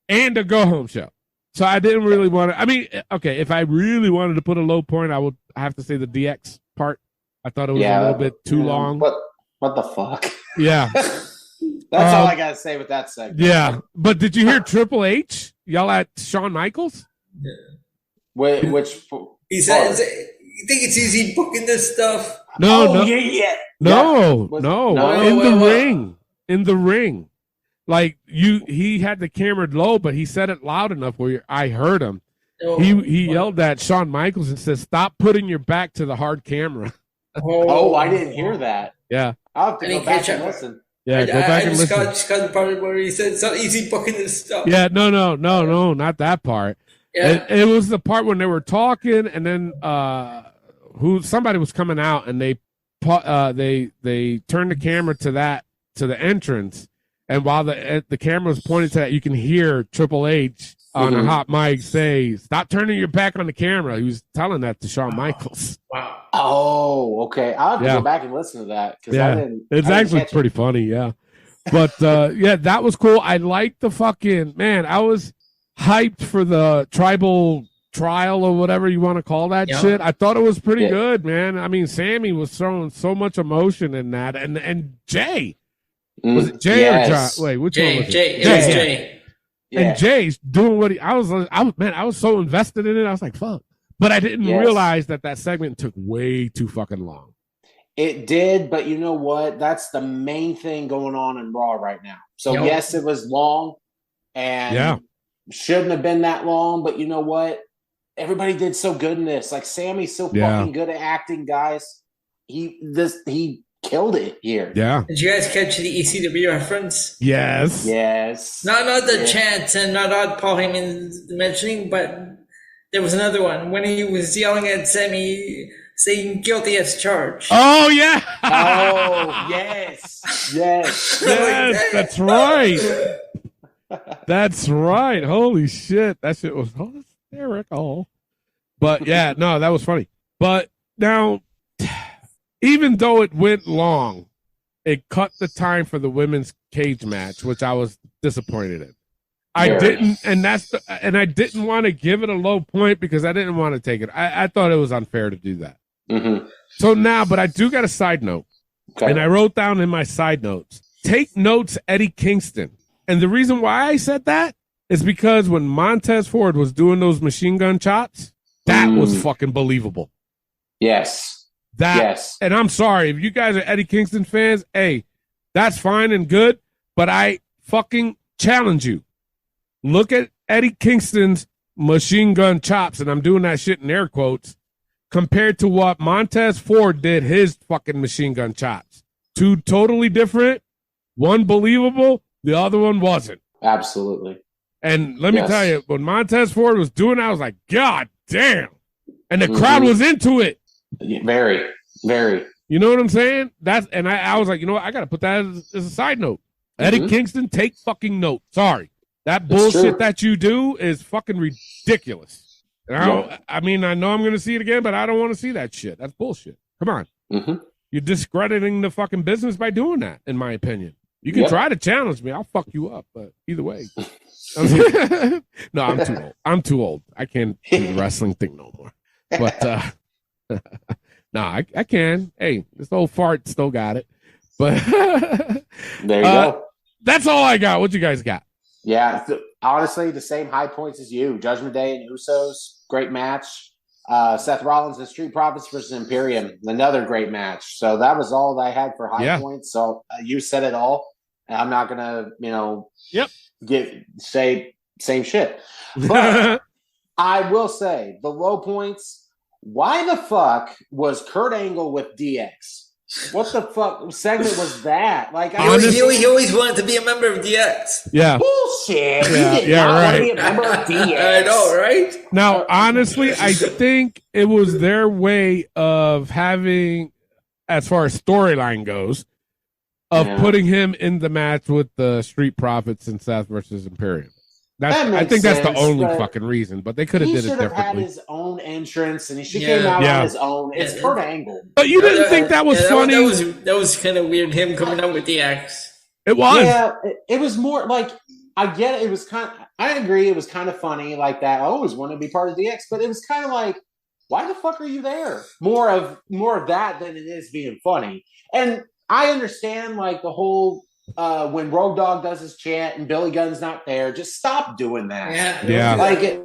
and a go-home show. So I didn't really want to. I mean, okay, if I really wanted to put a low point, I would have to say the DX part. I thought it was a little bit too long. What the fuck? Yeah. That's all I got to say with that segment. Yeah. But did you hear Triple H yell at Shawn Michaels? Which He says, "You think it's easy booking this stuff?" No, no. Yeah. No. No. In the ring. Like he had the camera low, but he said it loud enough where I heard him. Oh, He yelled at Shawn Michaels and said, "Stop putting your back to the hard camera." Oh, I didn't hear that. Yeah. I'll have to go back and listen. Yeah, go back and listen. Just got the part where he said it's not easy booking this stuff. Yeah, no, not that part. Yeah. It was the part when they were talking, and then somebody was coming out, and they turned the camera to the entrance, and while the camera was pointed to that, you can hear Triple H on a hot mic say, "Stop turning your back on the camera." He was telling that to Shawn Michaels. Wow. Oh, okay. I'll have to go back and listen to that. Yeah, it's actually pretty funny. Yeah, but yeah, that was cool. I liked the fucking man. I was hyped for the tribal trial or whatever you want to call that shit. I thought it was pretty good, man. I mean, Sammy was throwing so much emotion in that, and Jay was it Jay or John? Wait, which one was it? Jay. Yeah. And Jay's doing what I was so invested in it. I was like, fuck. But I didn't realize that segment took way too fucking long. It did, but you know what? That's the main thing going on in Raw right now. So yes, it was long and shouldn't have been that long, but you know what? Everybody did so good in this. Like Sammy's so fucking good at acting, guys. He killed it here. Yeah. Did you guys catch the ECW reference? Yes. Not the chants and not Paul Heyman mentioning, but there was another one when he was yelling at Sammy, saying "guilty as charged." Oh yeah. Oh yes. Yes, that's right. That's right. Holy shit, that shit was hysterical. But yeah, no, that was funny. But now, even though it went long, it cut the time for the women's cage match, which I was disappointed in. I didn't want to give it a low point because I didn't want to take it. I thought it was unfair to do that. Mm-hmm. So now, but I do got a side note, and I wrote down in my side notes, take notes, Eddie Kingston. And the reason why I said that is because when Montez Ford was doing those machine gun chops, that was fucking believable. Yes. And I'm sorry, if you guys are Eddie Kingston fans, hey, that's fine and good, but I fucking challenge you. Look at Eddie Kingston's machine gun chops, and I'm doing that shit in air quotes, compared to what Montez Ford did his fucking machine gun chops. Two totally different, one believable, the other one wasn't. Absolutely. And let me tell you, when Montez Ford was doing it, I was like, God damn. And the crowd was into it. Very, very. You know what I'm saying? I was like, you know what? I got to put that as a side note. Eddie Kingston, take fucking note. Sorry. That bullshit that you do is fucking ridiculous. And I mean, I know I'm going to see it again, but I don't want to see that shit. That's bullshit. Come on. You're discrediting the fucking business by doing that, in my opinion. You can try to challenge me. I'll fuck you up, but either way. No, I'm too old. I'm too old. I can't do the wrestling thing no more. But, no, I can. Hey, this old fart still got it. But there you go. That's all I got. What you guys got? Yeah, honestly, the same high points as you. Judgment Day and Usos, great match. Seth Rollins and Street Profits versus Imperium, another great match. So that was all that I had for high points. So you said it all. And I'm not gonna, say same shit. But I will say the low points. Why the fuck was Kurt Angle with DX? What the fuck segment was that? Like, he always wanted to be a member of DX. Yeah. Bullshit. Yeah, He did yeah, not want right. to be a member of DX. I know, right? Now, honestly, I think it was their way of having, as far as storyline goes, of putting him in the match with the Street Profits and Seth versus Imperium. I think that's the only fucking reason, but they could have did it differently. He should have had his own entrance, and he should have came out on his own. It's Kurt Angle. But you didn't think that was funny? That was kind of weird, him coming out with the axe. It was. Yeah, it was more like, I get it. It was kind of, I agree, it was kind of funny like that. I always wanted to be part of DX, but it was kind of like, why the fuck are you there? More of that than it is being funny. And I understand, like, the whole when Road Dogg does his chant and Billy Gunn's not there, just stop doing that. Yeah. Like,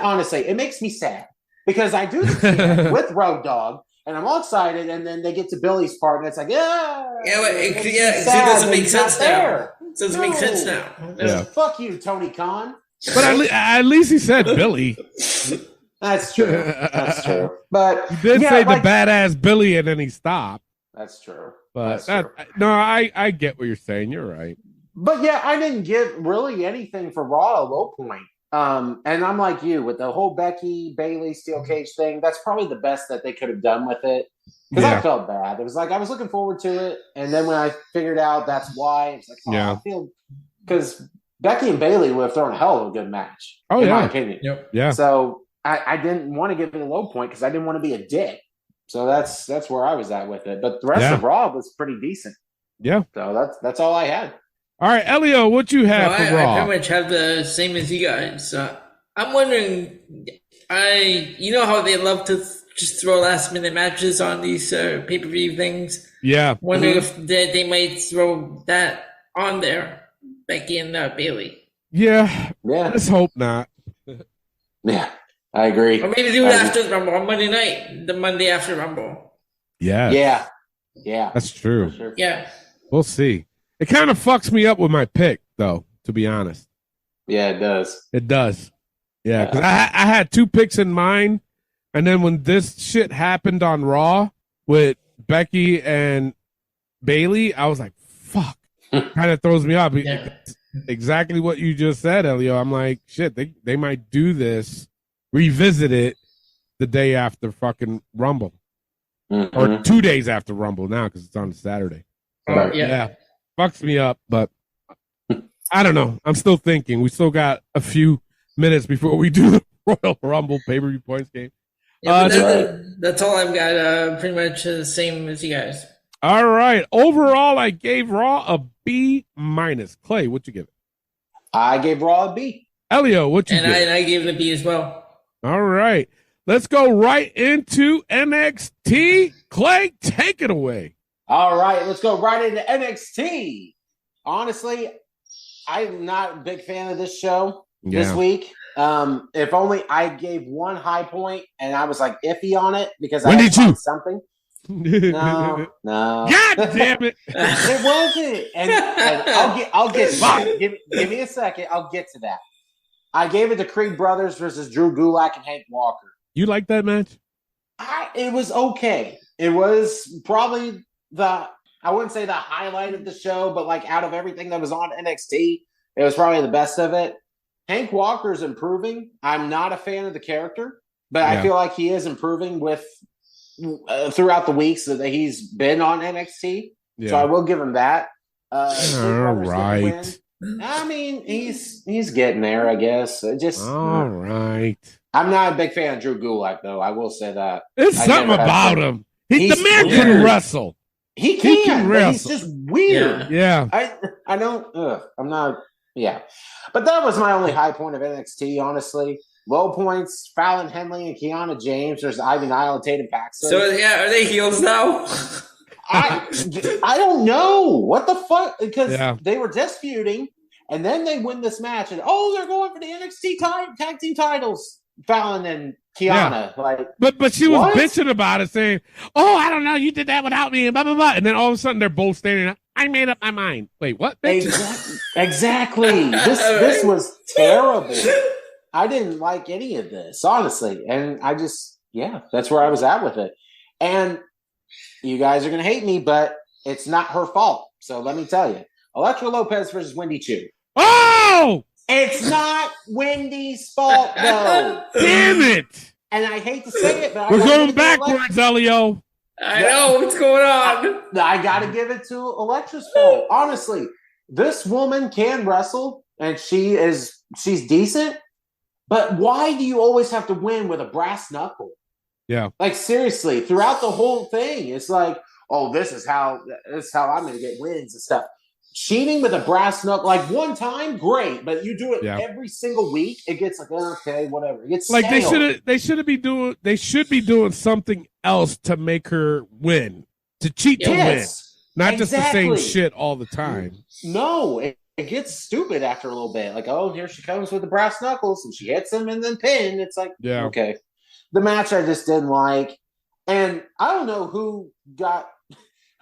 honestly, it makes me sad because I do the chant with Road Dogg and I'm all excited, and then they get to Billy's part and it's like, it doesn't make sense now. It doesn't make sense now. Yeah. Fuck you, Tony Khan. But at least he said Billy. That's true. That's true. But he did say the badass Billy, and then he stopped. That's true. But I get what you're saying. You're right. But yeah, I didn't give really anything for Raw a low point. And I'm like you with the whole Becky Bayley steel cage thing. That's probably the best that they could have done with it. Because I felt bad. It was like I was looking forward to it, and then when I figured out that's why, it's like, I feel, because Becky and Bayley would have thrown a hell of a good match. In my opinion. Yep. Yeah. So I didn't want to give it a low point because I didn't want to be a dick. So that's where I was at with it. But the rest of Raw was pretty decent. Yeah. So that's all I had. All right, Elio, what you have for Raw? I pretty much have the same as you guys. I'm wondering, you know how they love to just throw last minute matches on these pay-per-view things? Yeah. Wondering if they might throw that on there, Becky and Bayley. Yeah. Let's hope not. Yeah. I agree. Or maybe do it after the Rumble on Monday night, the Monday after Rumble. Yeah. Yeah. That's true. Sure. Yeah. We'll see. It kind of fucks me up with my pick, though, to be honest. Yeah, it does. It does. Yeah, because I had two picks in mind, and then when this shit happened on Raw with Becky and Bayley, I was like, fuck. Kind of throws me off. Yeah. Exactly what you just said, Elio. I'm like, shit, they might do this. Revisit it the day after fucking Rumble. Or 2 days after Rumble now because it's on a Saturday. So, yeah. Fucks me up, but I don't know. I'm still thinking. We still got a few minutes before we do the Royal Rumble pay-per-view points game. Yeah, that's all I've got. Pretty much the same as you guys. All right. Overall, I gave Raw a B-. Clay, what'd you give it? I gave Raw a B. Elio, what'd you give? And I gave it a B as well. All right. Let's go right into NXT. Clay, take it away. All right. Let's go right into NXT. Honestly, I'm not a big fan of this show this week. If only I gave one high point and I was like iffy on it because I had something. No. God damn it! It wasn't. And I'll get to that. Give me a second. I'll get to that. I gave it to Creed Brothers versus Drew Gulak and Hank Walker. You like that match? It was okay. It was probably I wouldn't say the highlight of the show, but like out of everything that was on NXT, it was probably the best of it. Hank Walker's improving. I'm not a fan of the character, but I feel like he is improving with throughout the weeks that he's been on NXT. Yeah. So I will give him that. All right. I mean, he's getting there, I guess. All right. I'm not a big fan of Drew Gulak, though. I will say that. It's something about him. The man can wrestle. He can wrestle. He's just weird. Yeah. I don't. I'm not. Yeah. But that was my only high point of NXT, honestly. Low points: Fallon Henley and Kiana James versus Ivy Nile and Tatum Paxton. So are they heels now? I don't know what the fuck, because they were disputing, and then they win this match, and they're going for the NXT tag team titles. Fallon and Kiana, but she was bitching about it, saying, "Oh, I don't know, you did that without me," and blah blah blah. And then all of a sudden, they're both standing up. I made up my mind. Wait, what? Exactly. This was terrible. I didn't like any of this, honestly, and I just that's where I was at with it, and. you guys are going to hate me, but it's not her fault. So let me tell you. Elektra Lopez versus Wendy Chu. Oh! It's not Wendy's fault, though. Damn it! And I hate to say it, but we're going backwards, Elio. I know what's going on. I got to give it to Elektra's fault. Honestly, this woman can wrestle, and she's decent. But why do you always have to win with a brass knuckle? Yeah. Like, seriously, throughout the whole thing, it's like, oh, this is how I'm going to get wins and stuff. Cheating with a brass knuckle, like one time, great, but you do it every single week, it gets like, okay, whatever. It gets like stale. they should be doing something else to make her win, to cheat to win, not just the same shit all the time. No, it gets stupid after a little bit. Like, oh, here she comes with the brass knuckles, and she hits him and then pin. It's like, okay. The match I just didn't like, and I don't know who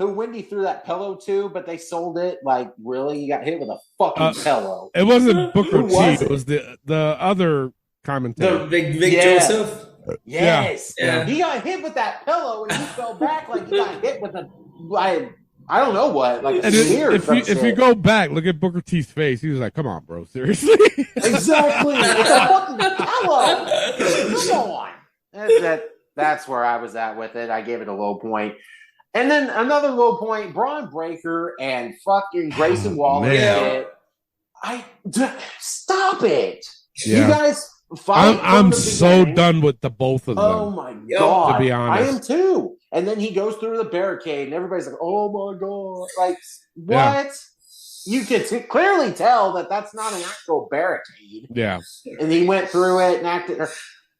Wendy threw that pillow to, but they sold it like, really? You got hit with a fucking pillow. It wasn't Booker T. It was the other commentator. The Big Joseph? Yes. Yeah. He got hit with that pillow, and he fell back like he got hit with I don't know what. Like a spear. If you go back, look at Booker T's face. He was like, come on, bro. Seriously? Exactly. It's a fucking pillow. Come on. That's where I was at with it. I gave it a low point. And then another low point, Braun Breaker and fucking Grayson Waller. Stop it. Yeah. You guys I'm so done with the both of them. Oh my God. To be honest. I am too. And then he goes through the barricade and everybody's like, oh my God. Like, what? Yeah. You could clearly tell that that's not an actual barricade. Yeah. And he went through it and acted.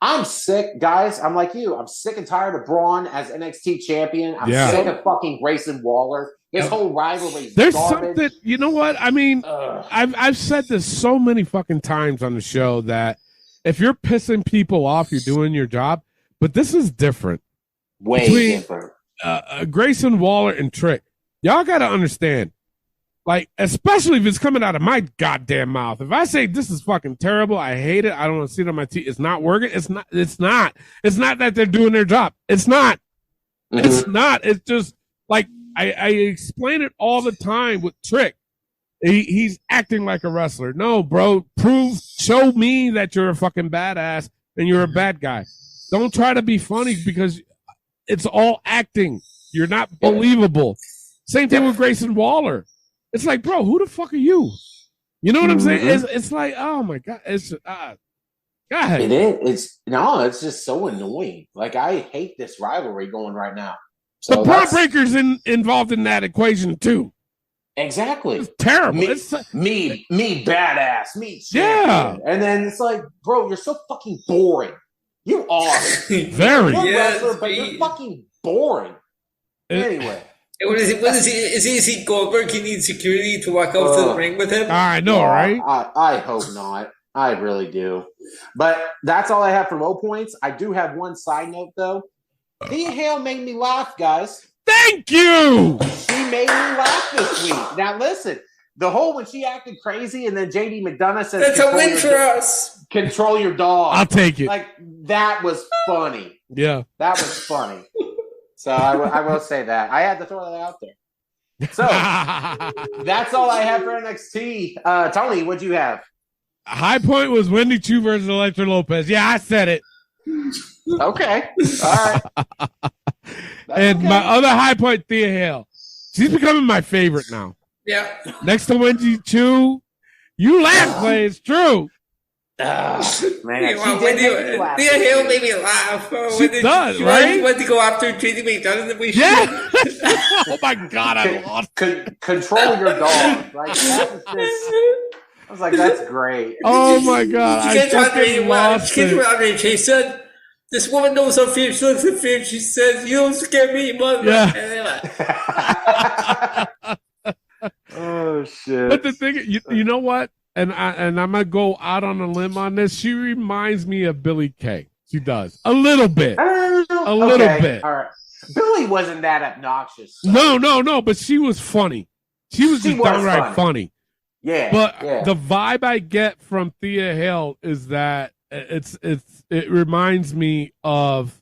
I'm sick, guys. I'm like you. I'm sick and tired of Braun as NXT champion. I'm sick of fucking Grayson Waller. This whole rivalry is There's garbage. something, you know what? I mean, I've said this so many fucking times on the show that if you're pissing people off, you're doing your job. But this is different. Way different. Grayson Waller and Trick. Y'all got to understand. Like, especially if it's coming out of my goddamn mouth. If I say this is fucking terrible, I hate it, I don't want to see it on my teeth, it's not working. It's not that they're doing their job. It's not. Mm-hmm. It's not. It's just like I explain it all the time with Trick. He's acting like a wrestler. No, bro, show me that you're a fucking badass and you're a bad guy. Don't try to be funny because it's all acting. You're not believable. Same thing with Grayson Waller. It's like, bro, who the fuck are you? You know what I'm saying? It's like, oh my God. It's God. It is. It's just so annoying. Like, I hate this rivalry going right now. So the Braun Breaker's involved in that equation too. Exactly. It's terrible. Me badass. Me champion. Yeah. And then it's like, bro, you're so fucking boring. You are. Very. You're a wrestler, but you're fucking boring. Anyway. What is he Goldberg? He needs security to walk out to the ring with him? I know, right? I hope not. I really do. But that's all I have for low points. I do have one side note, though. Thea Hale made me laugh, guys. Thank you! She made me laugh this week. Now, listen. The whole when she acted crazy and then JD McDonough said, that's a win for us. Control your dog. I'll take it. Like, that was funny. Yeah. That was funny. So I will say that. I had to throw that out there. So that's all I have for NXT. Tony, what'd you have? High point was Wendy Chu versus Elektra Lopez. Yeah, I said it. Okay. All right. And my other high point, Thea Hale. She's becoming my favorite now. Yeah. Next to Wendy Chu. You laugh, Clay. It's true. Man, Thea Hale made me laugh. She does, right? She went to go after JD McDonough. Yeah. Oh my God, I lost. Control your dog. Like, that was just, I was like, that's great. Oh my God, I fucking lost it. Andre Chase said, "This woman knows her fear. She looks at fear. She says, you don't scare me, mother." Yeah. Oh shit! But the thing, you know what? And I'm gonna go out on a limb on this. She reminds me of Billie Kay. She does a little bit, a little bit. All right. Billie wasn't that obnoxious. So. No. But she was funny. She was just downright funny. Yeah. But the vibe I get from Thea Hale is that it reminds me of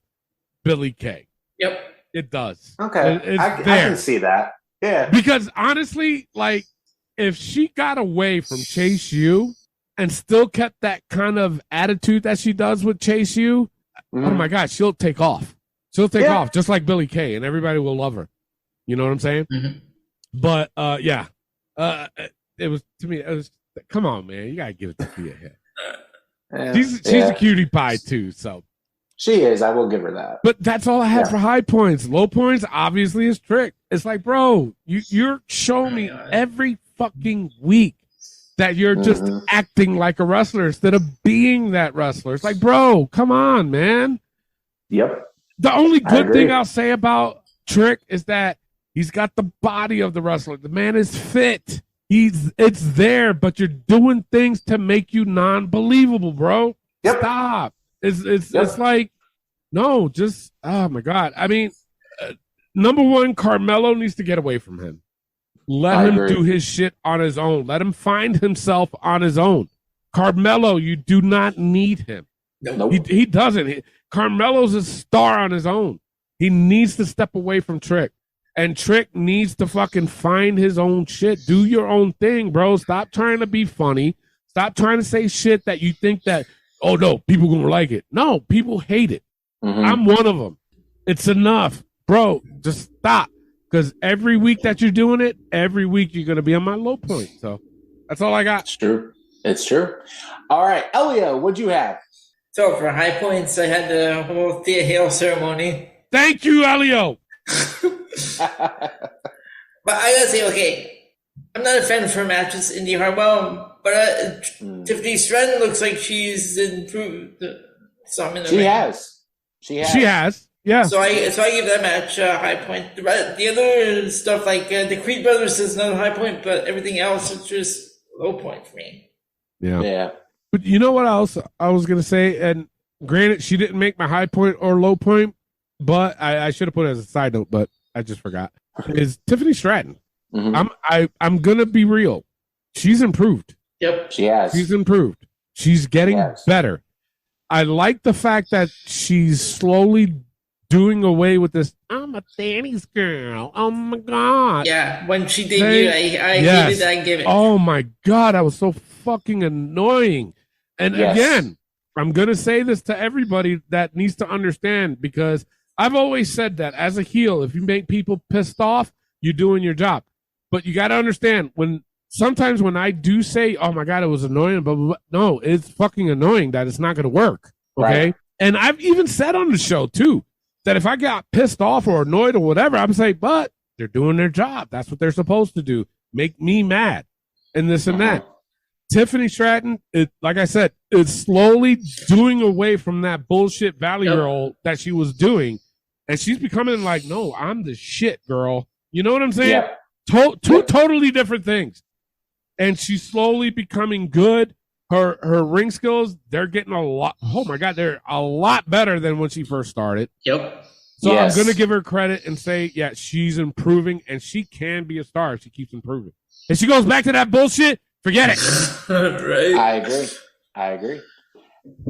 Billie Kay. Yep. It does. Okay. I can see that. Yeah. Because honestly, like, if she got away from Chase U and still kept that kind of attitude that she does with Chase U, oh my God, she'll take off. She'll take off just like Billie Kay, and everybody will love her. You know what I'm saying? Mm-hmm. But it was, to me, it was, come on, man, you gotta give it to Thea here. She's a cutie pie too, so. She is. I will give her that. But that's all I have for high points. Low points, obviously, is Trick. It's like, bro, you're showing me every fucking week that you're just acting like a wrestler instead of being that wrestler. It's like, bro, come on, man. Yep. The only good thing I'll say about Trick is that he's got the body of the wrestler. The man is fit. It's there, but you're doing things to make you non-believable, bro. Yep. Stop. It's like, no, just, oh my God. I mean, number one, Carmelo needs to get away from him. Let him do his shit on his own. Let him find himself on his own. Carmelo, you do not need him. Nope. He doesn't. Carmelo's a star on his own. He needs to step away from Trick. And Trick needs to fucking find his own shit. Do your own thing, bro. Stop trying to be funny. Stop trying to say shit that you think that, oh no, people gonna like it. No, people hate it. Mm-hmm. I'm one of them. It's enough. Bro, just stop. Because every week that you're doing it, every week you're going to be on my low point. So that's all I got. It's true. It's true. All right. Elio, what'd you have? So for high points, I had the whole Thea Hale ceremony. Thank you, Elio. But I got to say, okay, I'm not a fan of her matches in the Harlem, but Tiffany Stratton looks like she's improved some in the ring. She has. Yeah. So I give that match a high point. The other stuff, like the Creed Brothers, is another high point, but everything else is just low point for me. Yeah. But you know what else I was going to say? And granted, she didn't make my high point or low point, but I should have put it as a side note, but I just forgot. Is Tiffany Stratton. Mm-hmm. I'm going to be real. She's improved. Yep. She has. She's improved. She's getting better. I like the fact that she's slowly doing away with this, I'm a Danny's girl. Oh my God. Yeah, when she debuted, I hated that gimmick. Oh my God, that was so fucking annoying. And again, I'm going to say this to everybody that needs to understand, because I've always said that as a heel, if you make people pissed off, you're doing your job. But you got to understand, sometimes when I do say, oh my God, it was annoying, but no, it's fucking annoying that it's not going to work. Okay. Right. And I've even said on the show too, that if I got pissed off or annoyed or whatever, I'm saying, but they're doing their job. That's what they're supposed to do. Make me mad and this and that. Tiffany Stratton, like I said, is slowly doing away from that bullshit Valley Girl that she was doing. And she's becoming like, no, I'm the shit, girl. You know what I'm saying? Yep. Two totally different things. And she's slowly becoming good. Her ring skills, they're getting a lot. Oh my God, they're a lot better than when she first started. Yep. So I'm going to give her credit and say, yeah, she's improving, and she can be a star if she keeps improving. If she goes back to that bullshit, forget it. Right. I agree.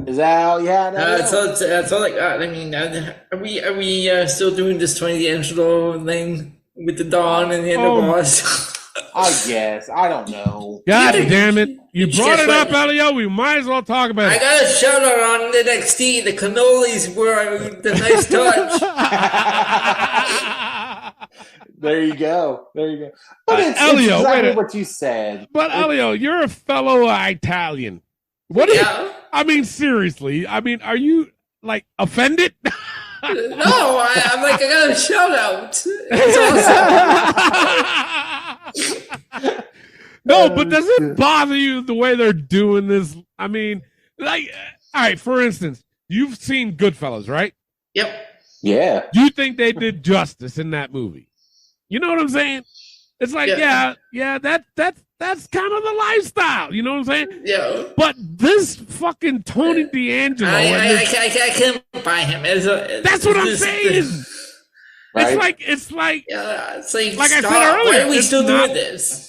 Is that all you had? That's all I got. I mean, are we still doing this 20 D'Angelo thing with the Dawn and the Boss? I guess. I don't know. God damn it. You brought it up, Elio. We might as well talk about it. I got a shout out on the NXT. The cannolis were the nice touch. There you go. But it's Elio, exactly what you said. But Elio, you're a fellow Italian. What? I mean, seriously. I mean, are you like offended? No, I'm like, I got a shout out. It's awesome. No, but does it bother you the way they're doing this? I mean, like, all right, for instance, you've seen Goodfellas, right? Yep. Yeah. Do you think they did justice in that movie? You know what I'm saying? It's like, that's kind of the lifestyle. You know what I'm saying? Yeah. But this fucking Tony D'Angelo. I can't buy him. That's what I'm saying. Right? It's like I said earlier. Why are we still doing this?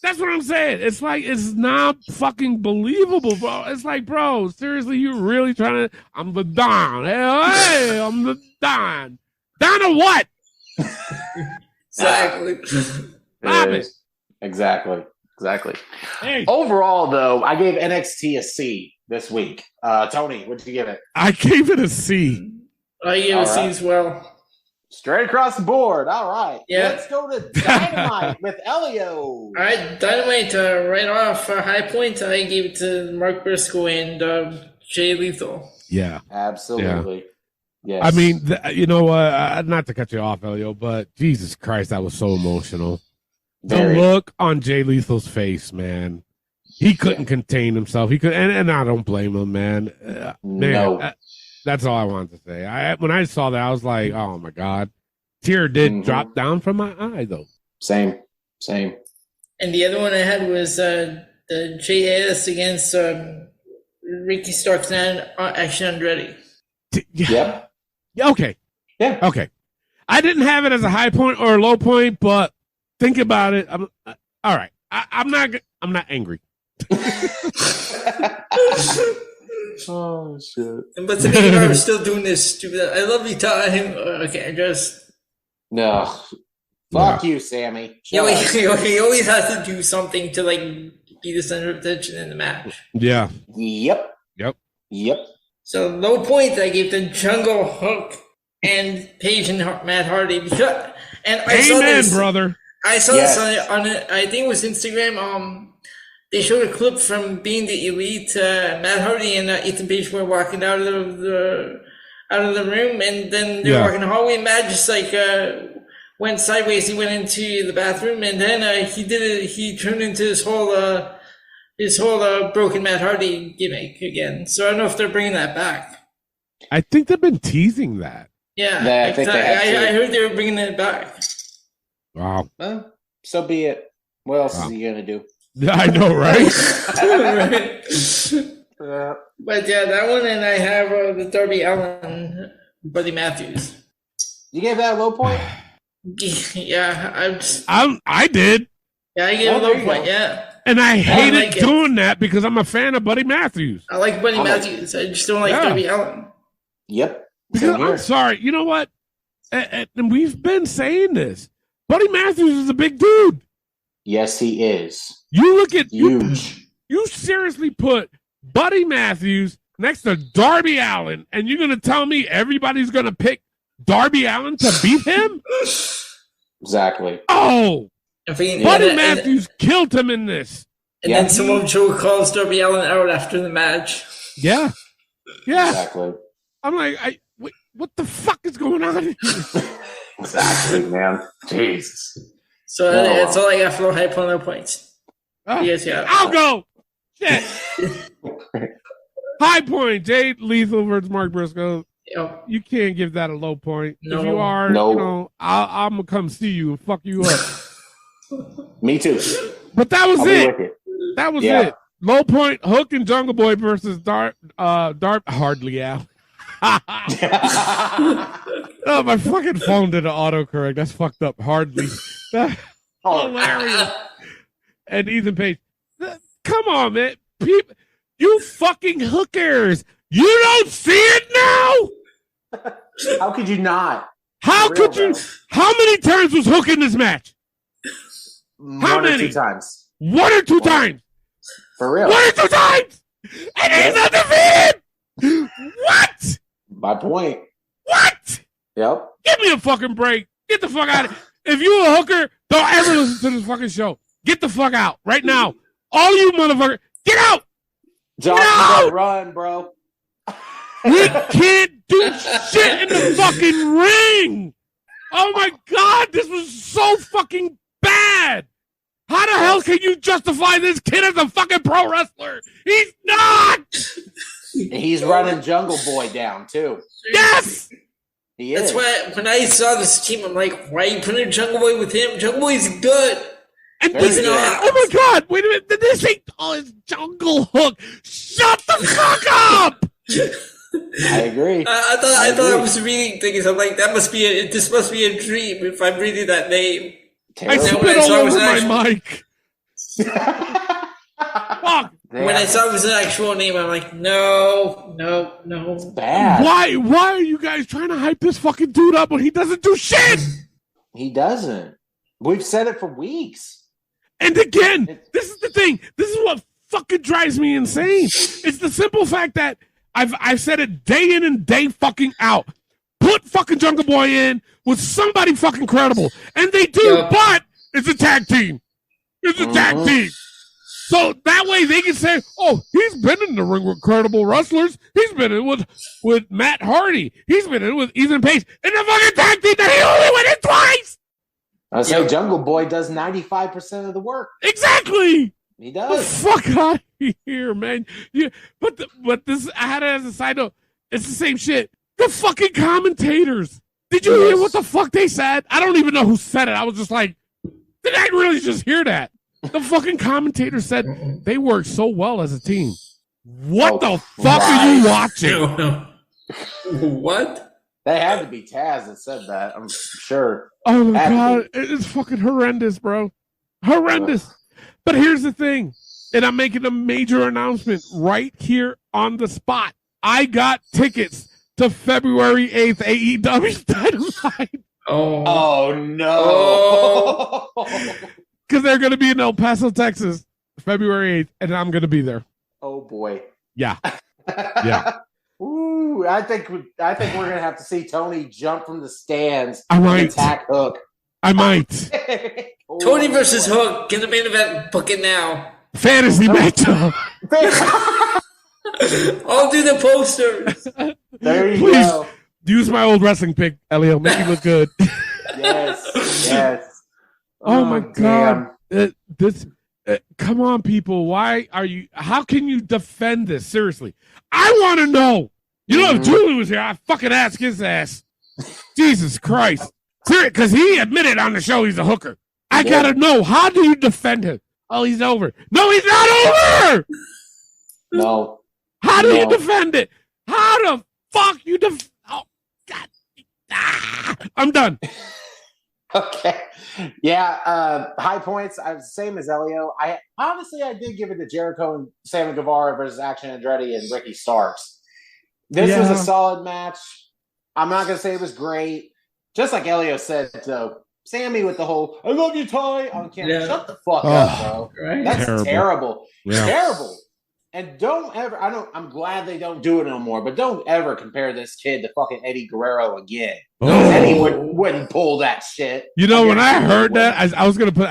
That's what I'm saying. It's like, it's not fucking believable, bro. It's like, bro, seriously, you really trying to, I'm the Don. Hey, I'm the Don. Don of what? Exactly. Stop it. Exactly. Hey, Overall, though, I gave NXT a C this week. Tony, what did you give it? I gave it a C. I gave a C as well. Straight across the board. All right. Yeah. Let's go to Dynamite with Elio. All right, Dynamite, right off High Point, I gave it to Mark Briscoe and Jay Lethal. Yeah. Absolutely. Yes. I mean, you know what? Not to cut you off, Elio, but Jesus Christ, that was so emotional. Very. The look on Jay Lethal's face, man. He couldn't contain himself. He could, and I don't blame him, man. No. That's all I wanted to say. When I saw that, I was like, "Oh my god!" Tear did drop down from my eye, though. Same. And the other one I had was the JAS against Ricky Starks and Action Andretti. Yep. Okay. Yeah. Okay. I didn't have it as a high point or a low point, but think about it. All right. I'm not angry. Oh shit! But to me, I'm still doing this stupid. I love you time. Okay, just no. Fuck you, Sammy. He always has to do something to like be the center of attention in the match. Yeah. Yep. So low point I gave the Jungle Hook and Paige and Matt Hardy because I saw this, brother. I saw this on I think it was Instagram. They showed a clip from Being the Elite. Matt Hardy and Ethan Page were walking out of the room, and then they were walking the hallway. And Matt just went sideways. He went into the bathroom, and then he turned into his whole broken Matt Hardy gimmick again. So I don't know if they're bringing that back. I think they've been teasing that. Yeah, I think I heard they were bringing it back. Wow. Well, so be it. What else is he gonna do? I know, right? But yeah, that one, and I have the Darby Allin, Buddy Matthews. You gave that a low point? Yeah, I did. Yeah, I gave it a low point. Yeah, and I hated doing that because I'm a fan of Buddy Matthews. I like Buddy Matthews. I just don't like Darby Allin. Yep. I'm sorry. You know what? And we've been saying this. Buddy Matthews is a big dude. Yes, he is. You look at huge. You seriously put Buddy Matthews next to Darby Allin, and you're going to tell me everybody's going to pick Darby Allin to beat him? Exactly. Oh, Buddy Matthews killed him in this. And then Samoa Joe calls Darby Allin out after the match. Yeah. Exactly. I'm like, what the fuck is going on here? Exactly, man. Jesus. So that's all I got for high point, low points. Yes, yeah. I'll go. Shit. High point, Jay Lethal versus Mark Briscoe. Yep. You can't give that a low point. No. If you are, I'm gonna come see you and fuck you up. Me too. But that was it. That was it. Low point, Hook and Jungle Boy versus Hardly Al. Oh, my fucking phone did an autocorrect. That's fucked up. Hardly. Hilarious. And Ethan Page. Come on, man. You fucking hookers. You don't see it now? How could you not? How could you? How many times was Hook in this match? How many? 1 or 2 times. 1 or 2 times. For real. 1 or 2 times. And he's undefeated. What? My point. What? Yep. Give me a fucking break. Get the fuck out of here. If you a hooker, don't ever listen to this fucking show. Get the fuck out right now. All you motherfuckers, get out. Josh, you gotta run, bro. We can't do shit in the fucking ring. Oh my God, this was so fucking bad. How the hell can you justify this kid as a fucking pro wrestler? He's not. He's running Jungle Boy down too. Yes. He is. That's why when I saw this team, I'm like, why are you putting Jungle Boy with him? Jungle Boy's good. And this, oh my God, wait a minute. This ain't, it's Jungle Hook. Shut the fuck up. I agree. I thought I was reading things. I'm like, this must be a dream if I'm reading that name. I spit all over my mic. Fuck. When I saw it was an actual name, I'm like, no. It's bad. Why are you guys trying to hype this fucking dude up when he doesn't do shit? He doesn't. We've said it for weeks. And again, this is the thing. This is what fucking drives me insane. It's the simple fact that I've said it day in and day fucking out. Put fucking Jungle Boy in with somebody fucking credible. And they do, but it's a tag team. It's a tag team. So that way they can say, oh, he's been in the ring with credible wrestlers. He's been in with Matt Hardy. He's been in with Ethan Page. In the fucking tag team that he only went in twice. I say Jungle Boy does 95% of the work. Exactly. He does. Fuck out of here, man. Yeah, but this, I had it as a side note. It's the same shit. The fucking commentators. Did you hear what the fuck they said? I don't even know who said it. I was just like, did I really just hear that? The fucking commentator said they work so well as a team. What the fuck are you watching? What? They had to be Taz that said that, I'm sure. Oh my God. It's fucking horrendous, bro. Horrendous. But here's the thing. And I'm making a major announcement right here on the spot. I got tickets to February 8th AEW Dynamite. Oh no. Because they're going to be in El Paso, Texas, February 8th, and I'm going to be there. Oh boy. Yeah. Yeah. Ooh, I think we're going to have to see Tony jump from the stands I might. and attack Hook. I might. Tony versus Hook. Get the main event. Book it now. Fantasy matchup. I'll do the posters. There you Please go. use my old wrestling pick, Elio. Make me look good. Yes. Oh my God. Come on, people. How can you defend this? Seriously. I want to know. You know, if Julie was here, I'd fucking ask his ass. Jesus Christ. Seriously, because he admitted on the show he's a hooker. I got to know. How do you defend him? Oh, he's over. No, he's not over. No. How do you defend it? How the fuck you Oh, God. I'm done. Okay. Yeah, high points. I was the same as Elio. I did give it to Jericho and Sammy Guevara versus Action Andretti and Ricky Starks. This was a solid match. I'm not going to say it was great. Just like Elio said, though, Sammy with the whole, I love you, Ty, on camera. Yeah. Shut the fuck up, bro. Right? That's terrible. Yeah. Terrible. And don't ever, I'm glad they don't do it no more, but don't ever compare this kid to fucking Eddie Guerrero again. Eddie wouldn't pull that shit. You know, when I heard that, I was going to put,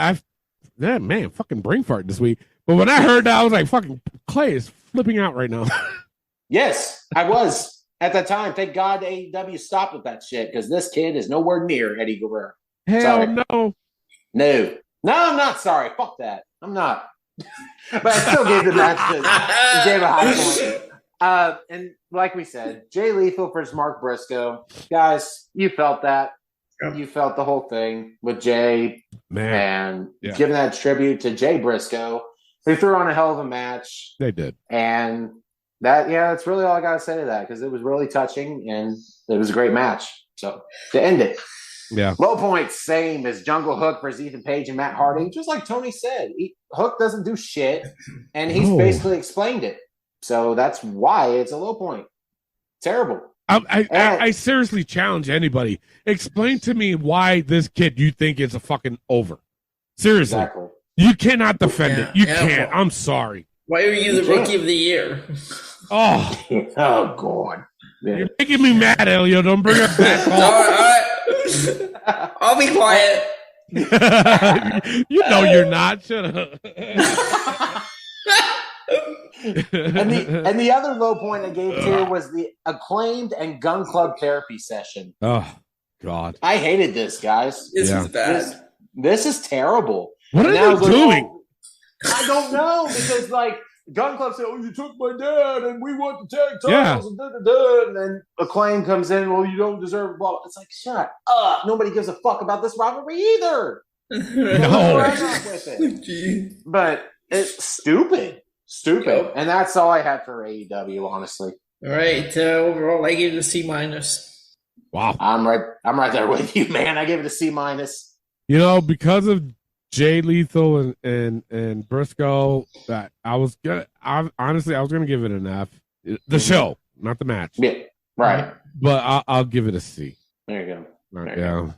man, fucking brain fart this week. But when I heard that, I was like, fucking Clay is flipping out right now. Yes, I was at that time. Thank God AEW stopped with that shit because this kid is nowhere near Eddie Guerrero. Hell no. No, I'm not sorry. Fuck that. I'm not. But I still gave the match to gave a high point. And like we said, Jay Lethal versus Mark Briscoe. Guys, you felt that. You felt the whole thing with Jay. Man. And giving that tribute to Jay Briscoe, who threw on a hell of a match. They did. And that's really all I got to say to that because it was really touching and it was a great match. So to end it. Yeah. Low points, same as Jungle Hook versus Ethan Page and Matt Hardy. Just like Tony said, Hook doesn't do shit, and he's basically explained it. So that's why it's a low point. Terrible. I seriously challenge anybody. Explain to me why this kid you think is a fucking over. Seriously. Exactly. You cannot defend it. You can't. I'm sorry. Why are you the rookie of the year? Oh. Oh, God. Yeah. You're making me mad, Elio. Don't bring up that. All right. I'll be quiet. You know you're not. Shut up. and the other low point I gave to was the Acclaimed and Gun Club therapy session. Oh, God. I hated this, guys. This is bad. This is terrible. What are they doing? I don't know because, like, Gun Club said, "Oh, you took my dad, and we want the tag titles." Yeah. And then Acclaim comes in. Well, you don't deserve. Blah. It's like, shut up. Nobody gives a fuck about this rivalry either. No. With it. But it's stupid, yep. And that's all I had for AEW, honestly. All right. Overall, I gave it a C-. Wow. I'm right there with you, man. I gave it a C-. You know, because of Jay Lethal and Briscoe, that I was gonna give it an F. The show, not the match. Yeah, right. But I'll give it a C. There you go. Yeah.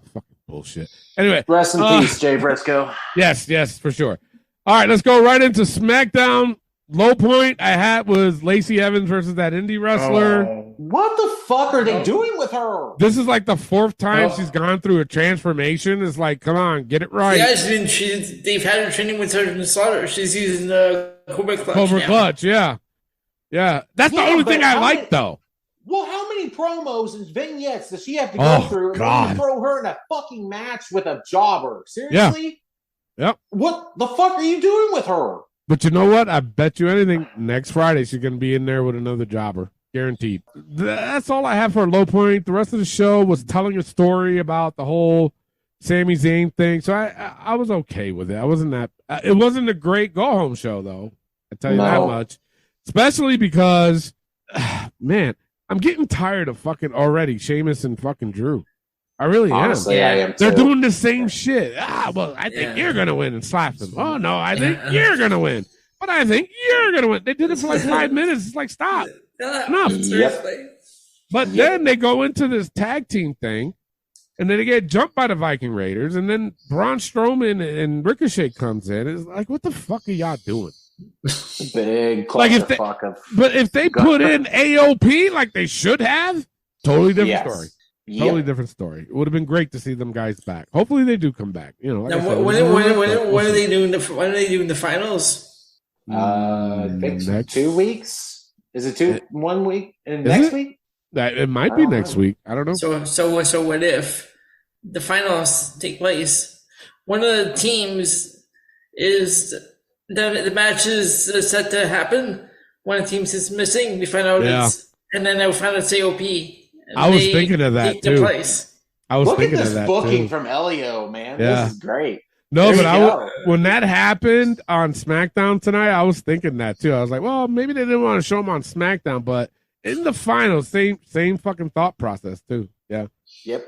bullshit. Anyway, rest in peace, Jay Briscoe. Yes, for sure. All right, let's go right into SmackDown. Low point I had was Lacey Evans versus that indie wrestler. What the fuck are they doing with her? This is like the fourth time she's gone through a transformation. It's like, come on, get it right. Yeah, they've had her training with Sergeant Slaughter. She's using the Cobra Clutch. Cobra Clutch, yeah. That's the only thing I like, though. Well, how many promos and vignettes does she have to go through and then throw her in a fucking match with a jobber? Seriously? Yeah. Yep. What the fuck are you doing with her? But you know what? I bet you anything, next Friday she's going to be in there with another jobber. Guaranteed. That's all I have for a low point. The rest of the show was telling a story about the whole Sami Zayn thing. So I was okay with it. I wasn't that. It wasn't a great go-home show, though. I tell you that much. Especially because, man, I'm getting tired of fucking already Sheamus and fucking Drew. I really Honestly, am. I am They're too. doing the same shit. Well, I think you're going to win and slap them. Oh, no, I think you're going to win. But I think you're going to win. They did it for like 5 minutes. It's like, stop. Enough. But then they go into this tag team thing, and then they get jumped by the Viking Raiders, and then Braun Strowman and Ricochet comes in. It's like, what the fuck are y'all doing? Big clusterfuck But if they put in AOP like they should have, totally different story. Totally different story. It would have been great to see them guys back. Hopefully they do come back. You know, like now, when are they doing the finals? I think 2 weeks. Is it 1 week and next week? It might be next week. I don't know. So what if the finals take place? One of the teams the match is set to happen. One of the teams is missing. We find out and then I find out it's AOP. I was thinking of that too. I was thinking of that too. Look at this booking from Elio, man. Yeah. This is great. No, but when that happened on SmackDown tonight, I was thinking that too. I was like, well, maybe they didn't want to show him on SmackDown, but in the finals, same fucking thought process too. Yeah. Yep.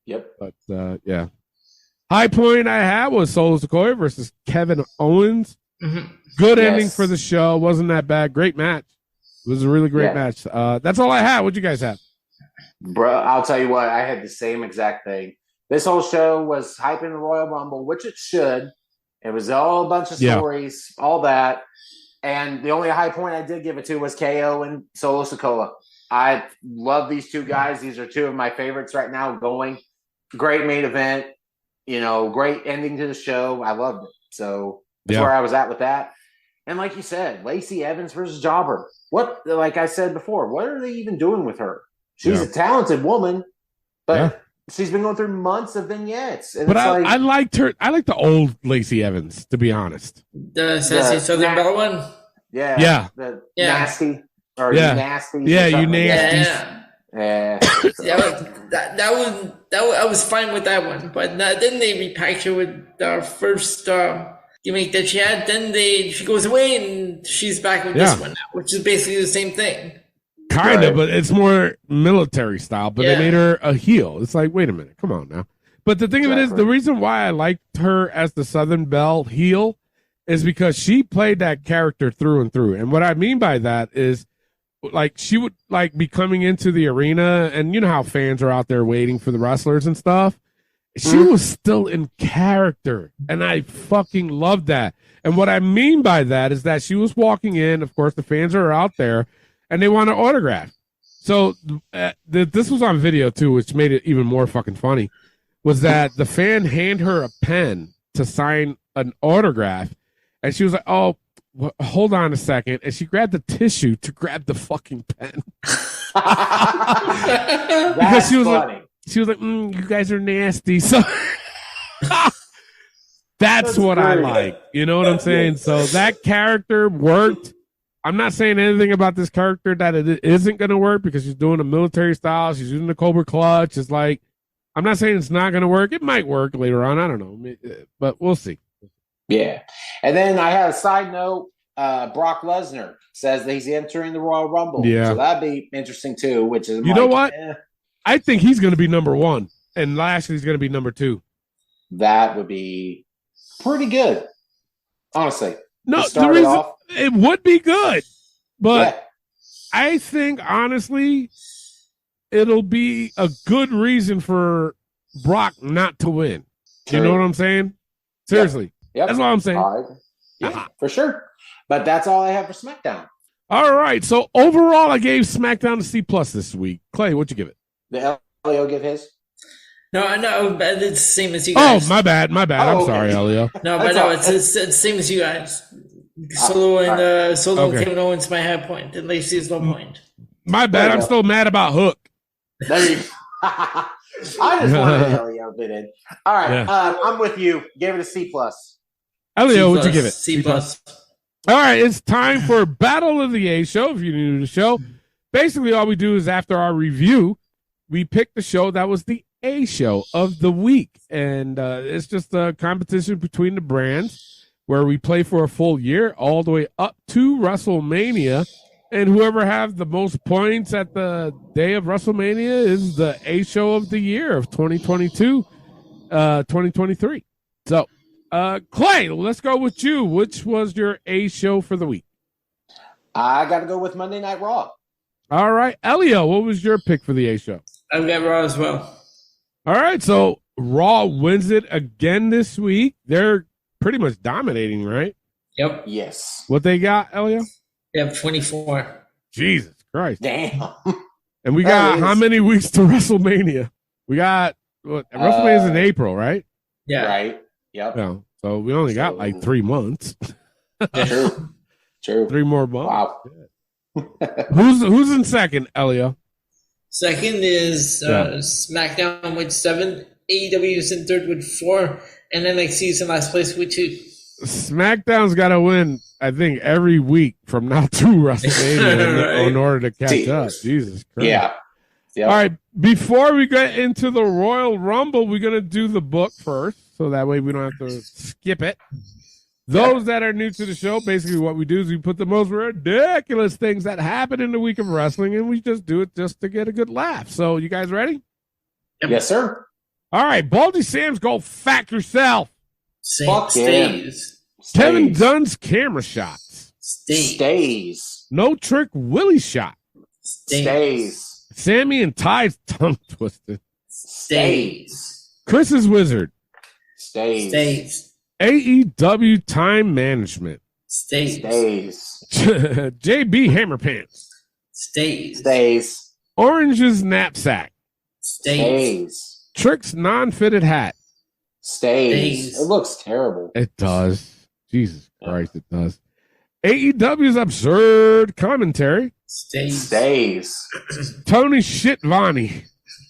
Yep. But yeah. High point I had was Solo Sikoa versus Kevin Owens. Mm-hmm. Good ending for the show. Wasn't that bad. Great match. It was a really great match. That's all I had. What'd you guys have? Bro, I'll tell you what. I had the same exact thing. This whole show was hyping the Royal Rumble, which it should. It was all a bunch of stories, all that. And the only high point I did give it to was KO and Solo Sikoa. I love these two guys. These are two of my favorites right now going. Great main event. Great ending to the show. I loved it. So that's where I was at with that. And like you said, Lacey Evans versus Jobber. Like I said before, what are they even doing with her? She's a talented woman, but she's been going through months of vignettes. And but I liked her. I like the old Lacey Evans, to be honest. The Sassy Southern Belle one? Yeah. The nasty. Or nasty. Yeah, you nasty. Yeah. I was fine with that one. But then they repackaged her with the first gimmick that she had. Then she goes away and she's back with this one now, which is basically the same thing. Kind of, but it's more military style. But they made her a heel. It's like, wait a minute, come on now. But the thing of it is, the reason why I liked her as the Southern Belle heel is because she played that character through and through. And what I mean by that is, like, she would be coming into the arena, and you know how fans are out there waiting for the wrestlers and stuff. She was still in character, and I fucking loved that. And what I mean by that is that she was walking in. Of course, the fans are out there, and they want an autograph. So this was on video, too, which made it even more fucking funny, was that the fan handed her a pen to sign an autograph, and she was like, oh, hold on a second. And she grabbed the tissue to grab the fucking pen. That's she was funny. Like, she was like, you guys are nasty. So that's what I like. You know what I'm saying? So that character worked. I'm not saying anything about this character that it isn't going to work because she's doing a military style. She's using the Cobra Clutch. It's like, I'm not saying it's not going to work. It might work later on. I don't know, but we'll see. Yeah. And then I had a side note. Brock Lesnar says that he's entering the Royal Rumble. Yeah. So that'd be interesting too, which is, you know what? I think he's going to be number 1 and Lashley's going to be number 2. That would be pretty good. Honestly. No, it would be good, but I think honestly, it'll be a good reason for Brock not to win. True. You know what I'm saying? Seriously. Yep. That's what I'm saying. Yeah, for sure. But that's all I have for SmackDown. All right. So overall, I gave SmackDown a C+ this week. Clay, what'd you give it? The Elio give his? No, it's the same as you guys. Oh, my bad. I'm sorry, Elio. No, but no, it's the same as you guys. Solo and Kevin Owens might have point. And Lacey is no point. My bad. I'm still mad about Hook. There you I just wanted Elio bit in. All right. Yeah. I'm with you. Gave it a C+. Elio, what'd you give it? C+. All right. It's time for Battle of the A Show. If you're new to the show, basically all we do is after our review, we pick the show that was the A show of the week. And it's just a competition between the brands where we play for a full year all the way up to WrestleMania. And whoever has the most points at the day of WrestleMania is the A show of the year of 2022, 2023. So, Clay, let's go with you. Which was your A show for the week? I got to go with Monday Night Raw. All right. Elio, what was your pick for the A show? I've got Raw as well. All right. So Raw wins it again this week. They're pretty much dominating, right? Yep. Yes. What they got, Elio? They have 24. Jesus Christ. Damn. And we got how many weeks to WrestleMania? We got WrestleMania's in April, right? Yeah. Right. Yep. Yeah. So we only got like 3 months. True. 3 more months. Wow. Who's in second, Elio? Second is SmackDown with 7. AEW is in third with 4. And NXT is in last place with 2. SmackDown's got to win, I think, every week from now to WrestleMania right. in order to catch up. Jesus Christ. Yeah. Yep. All right. Before we get into the Royal Rumble, we're going to do the book first. So that way we don't have to skip it. Those that are new to the show, basically what we do is we put the most ridiculous things that happen in the week of wrestling, and we just do it just to get a good laugh. So you guys ready? Yes, sir. All right. Baldy Sam's go fact yourself. Stays. Kevin Dunn's camera shots. Stays. No Trick Willie shot. Stays. Sammy and Ty's tongue twisted. Stays. Chris's Wizard. Stays. AEW time management. Stays. JB Hammerpants. Stays. Orange's knapsack. Stays. Trick's non-fitted hat. Stays. It looks terrible. It does. Jesus Christ, it does. AEW's absurd commentary. Stays. Tony Shitvani.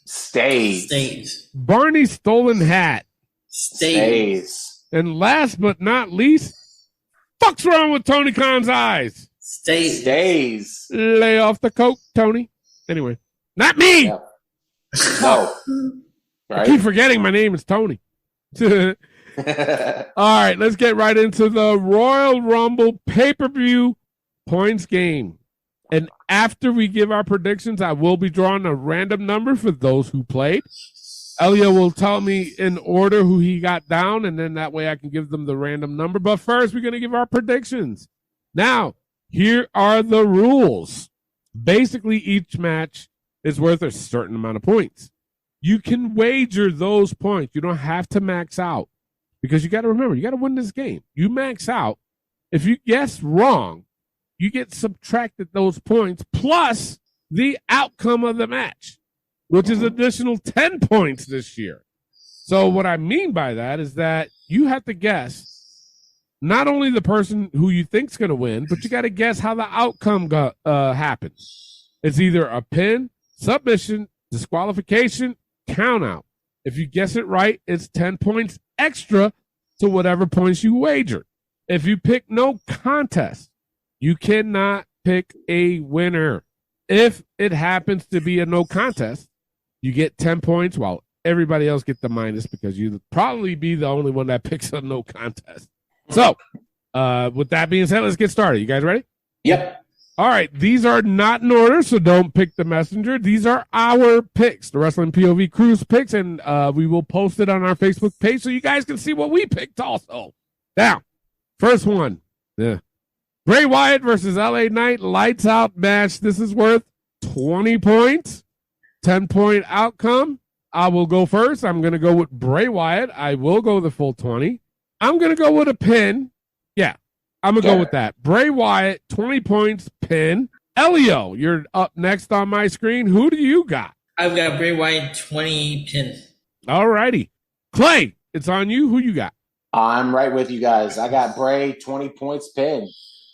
Stays. Barney's stolen hat. Stays. And last but not least, fuck's wrong with Tony Khan's eyes? Stays. Lay off the coke, Tony. Anyway, not me. Yeah. No. Right? I keep forgetting my name is Tony. All right, let's get right into the Royal Rumble pay-per-view points game. And after we give our predictions, I will be drawing a random number for those who played. Elio will tell me in order who he got down, and then that way I can give them the random number. But first, we're going to give our predictions. Now, here are the rules. Basically, each match is worth a certain amount of points. You can wager those points. You don't have to max out because you got to remember, you got to win this game. You max out. If you guess wrong, you get subtracted those points plus the outcome of the match, which is additional 10 points this year. So what I mean by that is that you have to guess not only the person who you think's going to win, but you got to guess how the outcome happens. It's either a pin, submission, disqualification, count out. If you guess it right, it's 10 points extra to whatever points you wagered. If you pick no contest, you cannot pick a winner. If it happens to be a no contest, you get 10 points while everybody else gets the minus because you'd probably be the only one that picks a no contest. So, with that being said, let's get started. You guys ready? Yep. All right. These are not in order, so don't pick the messenger. These are our picks, the Wrestling POV Crew's picks, and we will post it on our Facebook page so you guys can see what we picked also. Now, first one. Yeah. Bray Wyatt versus LA Knight, lights out match. This is worth 20 points, 10-point outcome. I will go first. I'm going to go with Bray Wyatt. I will go the full 20. I'm going to go with a pin. Yeah, I'm going to go with that. Bray Wyatt, 20 points, pin. Elio, you're up next on my screen. Who do you got? I've got Bray Wyatt, 20 pin. All righty. Clay, it's on you. Who you got? I'm right with you guys. I got Bray, 20 points, pin.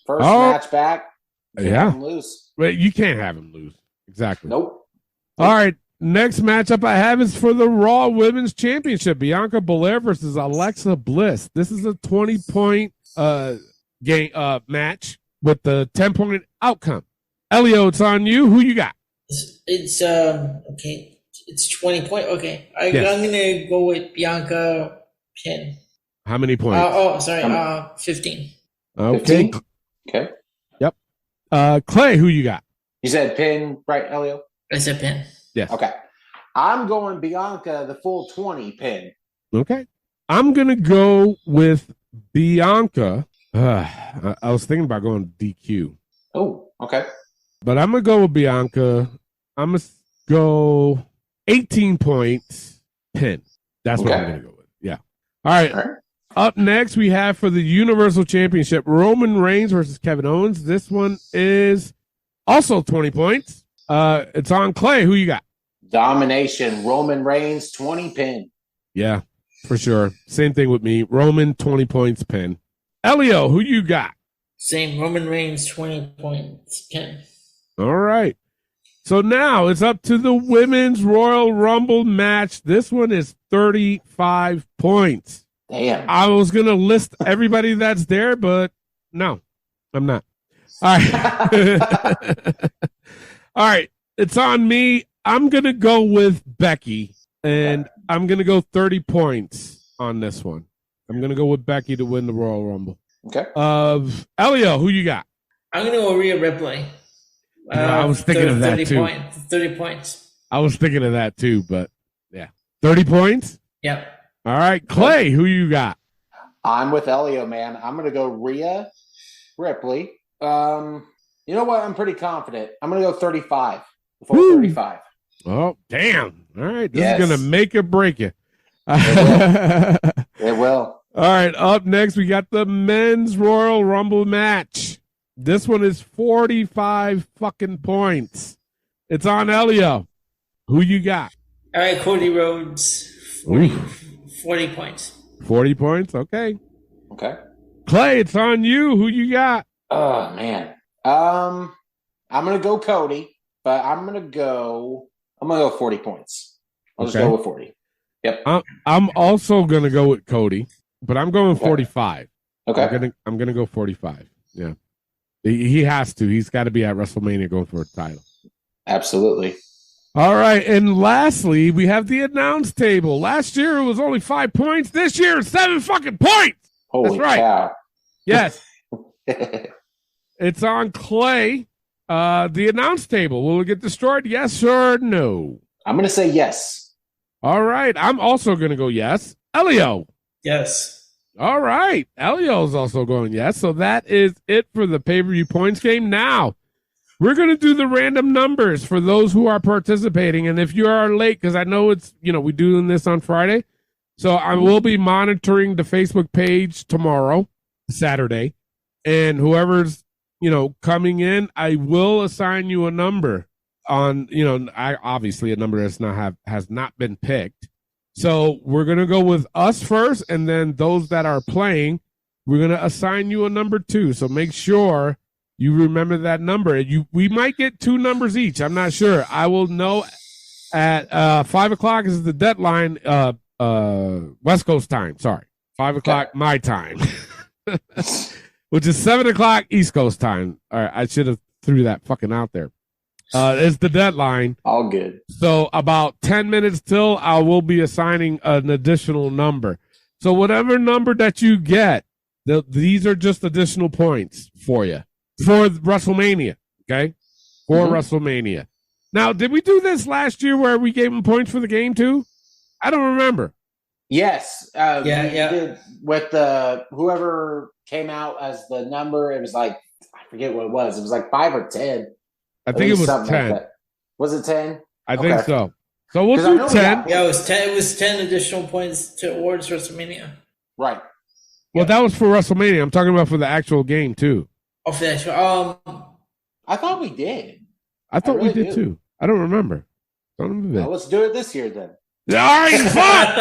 First match back. Can't have him lose. Wait, you can't have him lose. Exactly. Nope. All right. Next matchup I have is for the Raw Women's Championship. Bianca Belair versus Alexa Bliss. This is a 20-point game match with the 10-point outcome. Elio, it's on you. Who you got? It's okay. It's 20 point. Okay, I'm gonna go with Bianca pin. How many points? 15. Okay. 15? Okay. Yep. Clay, who you got? You said pin, right, Elio? I said pin. Yes. Okay. I'm going Bianca, the full 20 pin. Okay. I'm going to go with Bianca. I was thinking about going DQ. Oh, okay. But I'm going to go with Bianca. I'm going to go 18 points, pin. That's what I'm going to go with. Yeah. All right. Up next, we have for the Universal Championship, Roman Reigns versus Kevin Owens. This one is also 20 points. It's on Clay. Who you got? Domination. Roman Reigns, 20 pin. Yeah, for sure. Same thing with me. Roman, 20 points, pin. Elio, who you got? Same. Roman Reigns, 20 points, pin. All right. So now it's up to the Women's Royal Rumble match. This one is 35 points. Damn. I was going to list everybody that's there, but no, I'm not. All right. All right. It's on me. I'm going to go with Becky, and I'm going to go 30 points on this one. I'm going to go with Becky to win the Royal Rumble. Okay. Elio, who you got? I'm going to go Rhea Ripley. I was thinking of that, too. 30 points. I was thinking of that, too, but yeah. 30 points? Yep. All right. Clay, who you got? I'm with Elio, man. I'm going to go Rhea Ripley. You know what? I'm pretty confident. I'm going to go 35. Before 35. Oh, damn. All right. This is going to make or break you. It will. All right. Up next, we got the Men's Royal Rumble match. This one is 45 fucking points. It's on Elio. Who you got? All right, Cody Rhodes, 40 points. 40 points? Okay. Okay. Clay, it's on you. Who you got? Oh, man. I'm going to go Cody, but I'm going to go 40 points. I'll just go with 40. Yep. I'm also going to go with Cody, but I'm going 45. Okay. I'm going to go 45. Yeah. He has to. He's got to be at WrestleMania going for a title. Absolutely. All right. And lastly, we have the announce table. Last year it was only 5 points. This year it's 7 fucking points. Holy That's right. cow. Yes. It's on Clay. The announce table. Will it get destroyed? Yes or no? I'm going to say yes. All right. I'm also going to go yes. Elio. Yes. All right. Elio's also going yes. So that is it for the pay-per-view points game. Now, we're going to do the random numbers for those who are participating. And if you are late, because I know it's, we're doing this on Friday. So I will be monitoring the Facebook page tomorrow, Saturday. And whoever's, coming in, I will assign you a number on, obviously a number has not been picked. So we're going to go with us first, and then those that are playing, we're going to assign you a number 2. So make sure you remember that number. We might get 2 numbers each. I'm not sure. I will know at 5 o'clock is the deadline, West Coast time. Sorry. 5 o'clock my time, which is 7 o'clock East Coast time. All right. I should have threw that fucking out there. It's the deadline. All good. So about 10 minutes till I will be assigning an additional number. So whatever number that you get, these are just additional points for you for WrestleMania. Okay. For WrestleMania. Now, did we do this last year where we gave them points for the game too? I don't remember. Yes. Yeah. Did with whoever came out as the number, it was like, I forget what it was. It was like 5 or 10. I think it was 10. Like was it 10? I think so. So we'll do 10. Yeah, it was 10. It was 10 additional points towards WrestleMania. Right. Well, that was for WrestleMania. I'm talking about for the actual game too. Oh, for the actual. I thought we did. I thought really we did too. I don't remember. Well, let's do it this year then. All right, fuck.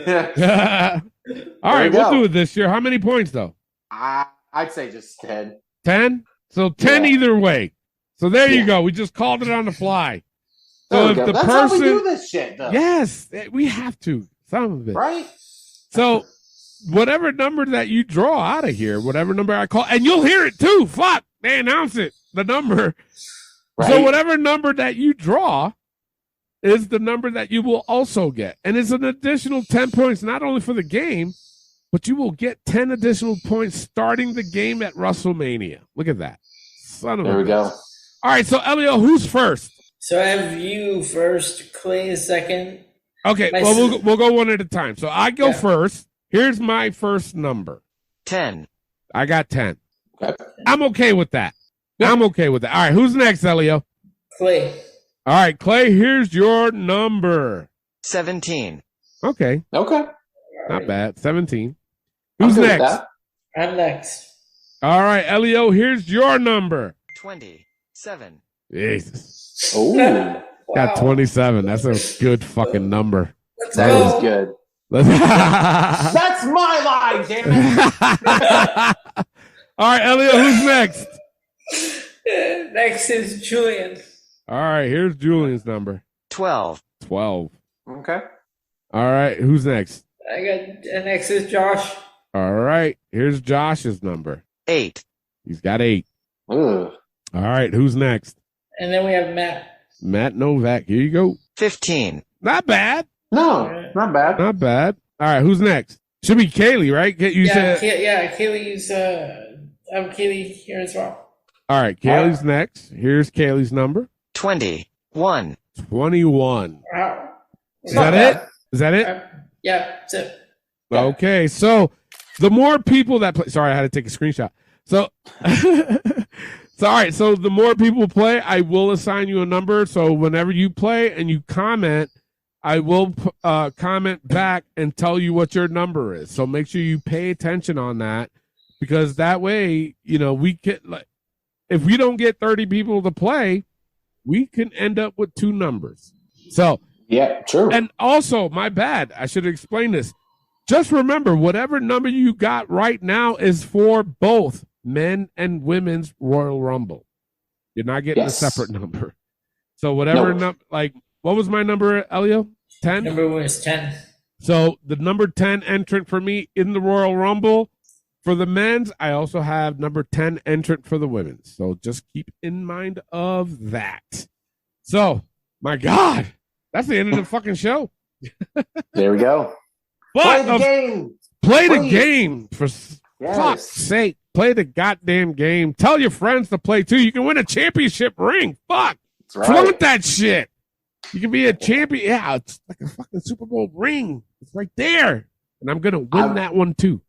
Right. All right, we'll do it this year. How many points though? I'd say just 10. 10? So 10 either way. So there you go. We just called it on the fly. So if the That's person, how we do this shit, though. yes, we have to. Some of it, right? So whatever number that you draw out of here, whatever number I call, and you'll hear it too. Fuck, they announce it, the number. Right. So whatever number that you draw is the number that you will also get, and it's an additional 10 points, not only for the game, but you will get 10 additional points starting the game at WrestleMania. Look at that, son of a. There we go. All right, so Elio, who's first? So I have you first, Clay second. Okay, well, we'll go one at a time. So I go first. Here's my first number. 10. I got 10. Okay. I'm okay with that. Yeah. I'm okay with that. All right, who's next, Elio? Clay. All right, Clay, here's your number. 17. Okay. Okay. Not bad. 17. Who's next? I'm next. All right, Elio, here's your number. 27. Jesus. Oh. Got 27. That's a good fucking number. That is good. That's my line, damn it. All right, Elliot, who's next? Next is Julian. All right, here's Julian's number. 12. 12. Okay. All right, who's next? I got next is Josh. All right, here's Josh's number. 8. He's got 8. Ugh. All right, who's next? And then we have Matt. Matt Novak. Here you go. 15. Not bad. No, not bad. Not bad. All right, who's next? Should be Kaylee, right? You said. Kaylee's. I'm Kaylee here as well. All right, Kaylee's next. Here's Kaylee's number. 21. 21. Wow. Is that it? Is that it? Yeah, that's it. Yeah. Okay, so the more people that play. Sorry, I had to take a screenshot. So. So, all right, so the more people play, I will assign you a number. So whenever you play and you comment, I will comment back and tell you what your number is. So make sure you pay attention on that, because that way, we can, if we don't get 30 people to play, we can end up with 2 numbers. So yeah, true. And also, my bad, I should explain this. Just remember, whatever number you got right now is for both men and women's Royal Rumble. You're not getting a separate number. So whatever what was my number, Elio? 10? Number was 10. So the number 10 entrant for me in the Royal Rumble. For the men's, I also have number 10 entrant for the women's. So just keep in mind of that. So, my God, that's the end of the fucking show. There we go. But, play the game. Play the game, for fuck's sake. Play the goddamn game. Tell your friends to play too. You can win a championship ring. Fuck. That's right. Flaunt that shit. You can be a champion. Yeah, it's like a fucking Super Bowl ring. It's right there. And I'm going to win that one too.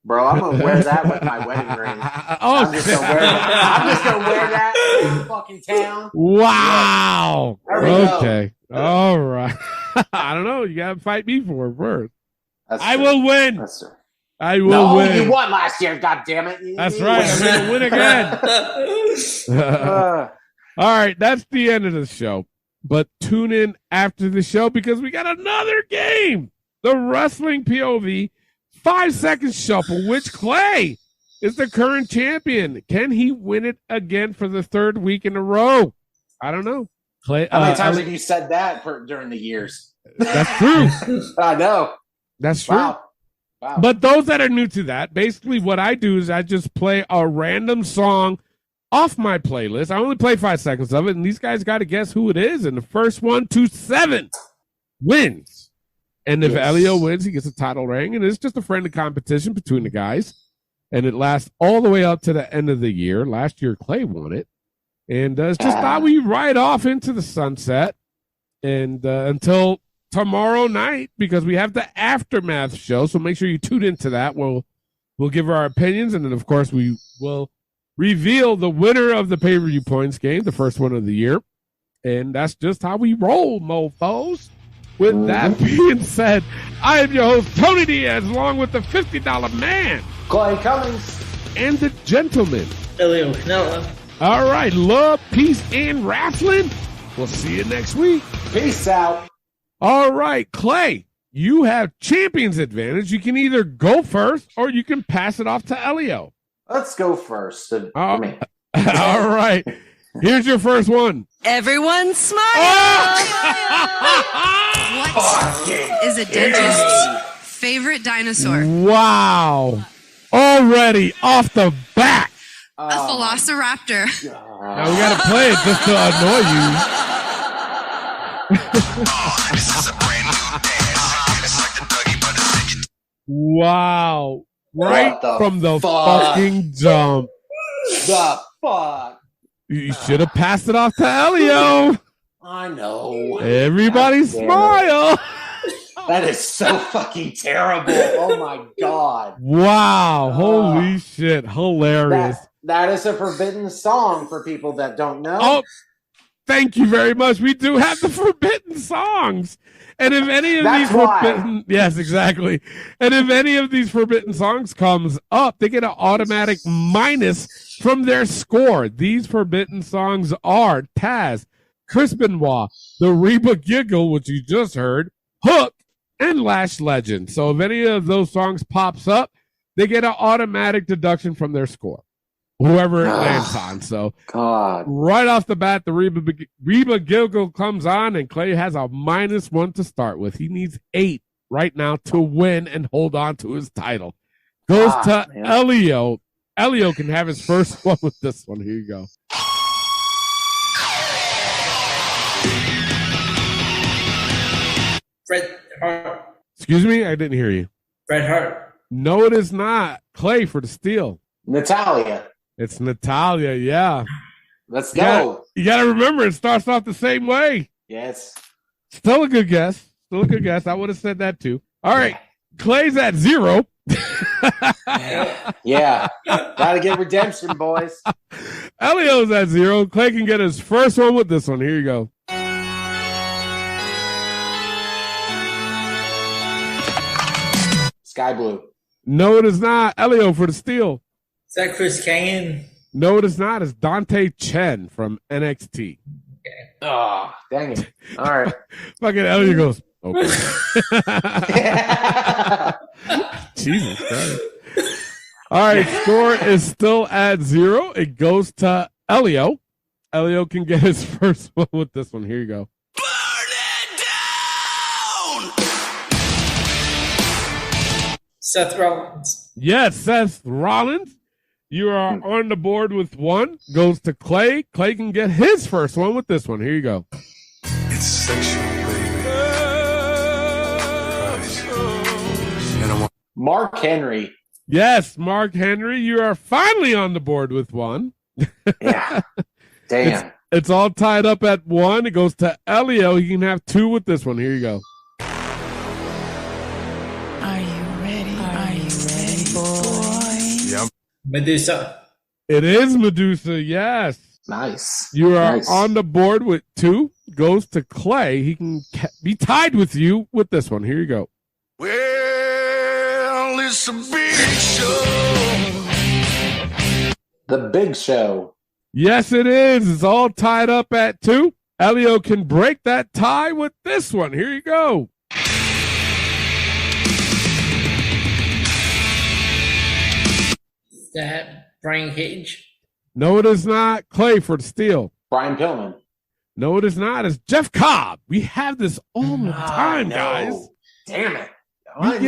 Bro, I'm going to wear that with my wedding ring. I'm just going to wear that in fucking town. Wow. Yeah. Okay. All right. I don't know. You got to fight me for it first. I will win. That's true. I will win. You won last year, goddammit. That's right. I'm going to win again. All right. That's the end of the show. But tune in after the show, because we got another game. The Wrestling POV 5-second shuffle, which Clay is the current champion. Can he win it again for the 3rd week in a row? I don't know. Clay, how many times have you said that during the years? That's true. I know. That's true. Wow. But those that are new to that, basically what I do is I just play a random song off my playlist. I only play 5 seconds of it, and these guys got to guess who it is. And the first one to 7 wins. And if Elio wins, he gets a title ring. And it's just a friendly competition between the guys. And it lasts all the way up to the end of the year. Last year, Clay won it. And it's just how we ride off into the sunset. And until tomorrow night, because we have the Aftermath show. So make sure you tune into that. We'll give our opinions. And then, of course, we will reveal the winner of the pay-per-view points game, the first one of the year. And that's just how we roll, mofos. With that being said, I am your host, Tony Diaz, along with the $50 man, Clay Cummings, and the gentleman, Elio Canella. All right, love, peace, and wrestling. We'll see you next week. Peace out. All right, Clay, you have champion's advantage. You can either go first or you can pass it off to Elio. Let's go first. All right. Here's your first one. Everyone smile. Oh! What is a dentist's favorite dinosaur? Wow. Already off the bat. A velociraptor. Now we got to play it just to annoy you. Wow. Right from the fucking jump. The fuck? You should have passed it off to Elio. I know. Everybody smile. That is so fucking terrible. Oh my God. Wow. Holy shit. Hilarious. That is a forbidden song for people that don't know. Oh, thank you very much. We do have the forbidden songs. And if any of these forbidden, yes, exactly. And if any of these forbidden songs comes up, they get an automatic minus from their score. These forbidden songs are Taz, Chris Benoit, The Reba Giggle, which you just heard, Hook, and Lash Legend. So if any of those songs pops up, they get an automatic deduction from their score. Whoever it lands on. So God. Right off the bat, the Reba Gilgle comes on, and Clay has a -1 to start with. He needs 8 right now to win and hold on to his title. Goes to man. Elio. Elio can have his first one with this one. Here you go. Bret Hart. Excuse me? I didn't hear you. Bret Hart. No, it is not. Clay for the steal. Natalia. It's Natalia, yeah. Let's go. You got to remember, it starts off the same way. Yes. Still a good guess. I would have said that too. All right. Clay's at 0. Yeah. Gotta get redemption, boys. Elio's at 0. Clay can get his first one with this one. Here you go. Sky Blue. No, it is not. Elio for the steal. Is that Chris Kanyon? No, it is not. It's Dante Chen from NXT. Oh, dang it. All right. Fucking Elio goes, okay. Jesus Christ. All right, score is still at 0. It goes to Elio. Elio can get his first one with this one. Here you go. Burn it down! Seth Rollins. Yes, Seth Rollins. You are on the board with 1. Goes to Clay. Clay can get his first one with this one. Here you go. It's sexual, baby. Mark Henry. Yes, Mark Henry. You are finally on the board with 1. Yeah. Damn. It's all tied up at 1. It goes to Elio. He can have 2 with this one. Here you go. Are you ready? Are you ready, boy? Yep. Medusa. It is Medusa, yes. Nice. You are on the board with 2. Goes to Clay. He can be tied with you with this one. Here you go. Well, it's a big show. The Big Show. Yes, it is. It's all tied up at 2. Elio can break that tie with this one. Here you go. Is that Brian Cage? No, it is not. Clay for the steal. Brian Pillman. No, it is not. It's Jeff Cobb. We have this all the time, guys. Damn it. We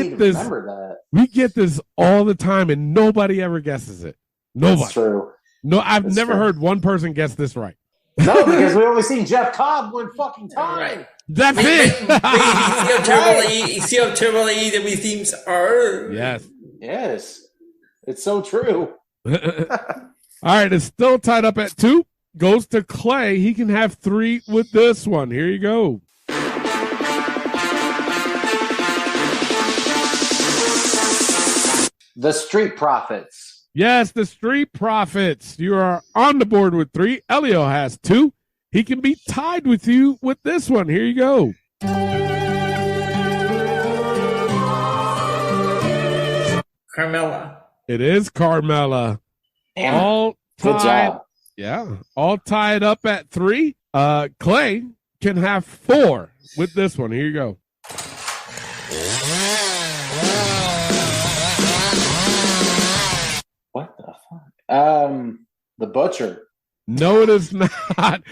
get this all the time, and nobody ever guesses it. Nobody. That's true. No, I've never heard one person guess this right. No, because we only seen Jeff Cobb one fucking time. Right. That's it. You see how terrible AEW themes are? Yes. Yes. It's so true. All right, it's still tied up at 2. Goes to Clay. He can have 3 with this one. Here you go. The Street Profits. Yes, the Street Profits. You are on the board with 3. Elio has 2. He can be tied with you with this one. Here you go. Carmella. It is Carmella. Damn. All Good tied. job. Yeah. All tied up at 3. Clay can have 4 with this one. Here you go. What the fuck? The Butcher. No, it is not.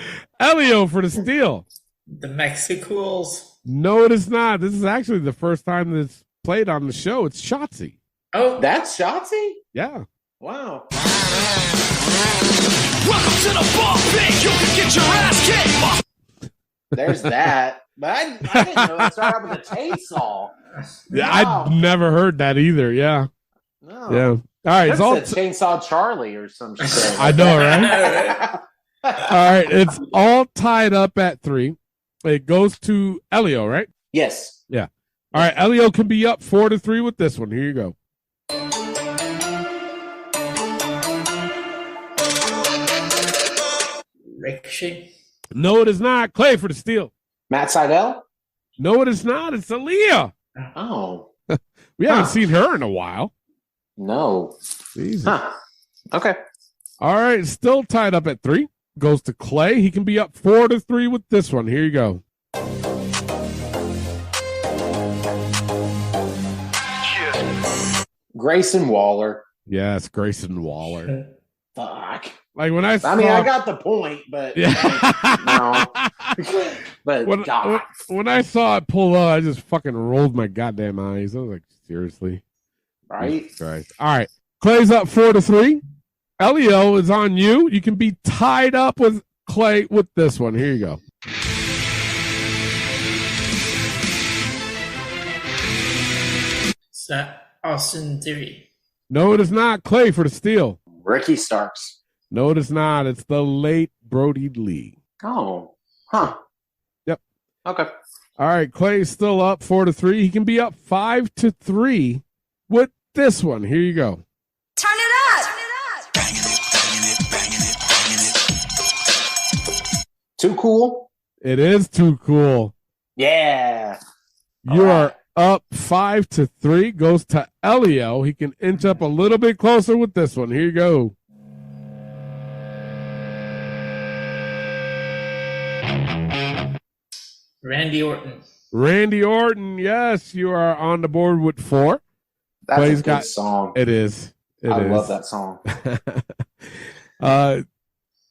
Elio for the steal. The Mexicools. No, it is not. This is actually the first time that's played on the show. It's Shotzi. Oh, That's Shotzi? Yeah. Wow. Welcome to the ball pit. You can get your ass kicked. There's that. But I didn't know it started out with a chainsaw. Yeah, Wow. I'd never heard that either. Yeah. No. Yeah. All right. It's all. That's a Chainsaw Charlie or some shit. I know, right? All right. It's all tied up at 3. It goes to Elio, right? Yes. Yeah. All right. Elio can be up 4-3 with this one. Here you go. Ricochet. No, it is not. Clay for the steal. Matt Seidel? No, it is not. It's Aaliyah. Oh. We haven't seen her in a while. No. Jesus. Huh. Okay. All right. Still tied up at 3. Goes to Clay. He can be up 4-3 with this one. Here you go. Grayson Waller. Yes, Grayson Waller. Fuck. Like when I saw, I mean, I got the point, but Yeah. no. But God. when I saw it pull up, I just fucking rolled my goddamn eyes. I was like, seriously. Right? Jesus Christ. All right. Clay's up 4-3. Elio is on you. You can be tied up with Clay with this one. Here you go. Is that Austin Theory? No, it is not. Clay for the steal. Ricky Starks. No, it is not. It's the late Brody Lee. Oh. Huh. Yep. Okay. All right. Clay's still up 4-3. He can be up 5-3 with this one. Here you go. Turn it up. Too cool? It is too cool. Yeah. You are up 5-3. Goes to Elio. He can inch up a little bit closer with this one. Here you go. Randy Orton. Randy Orton. Yes, you are on the board with 4. That's Clay's a good song. It is. I love that song.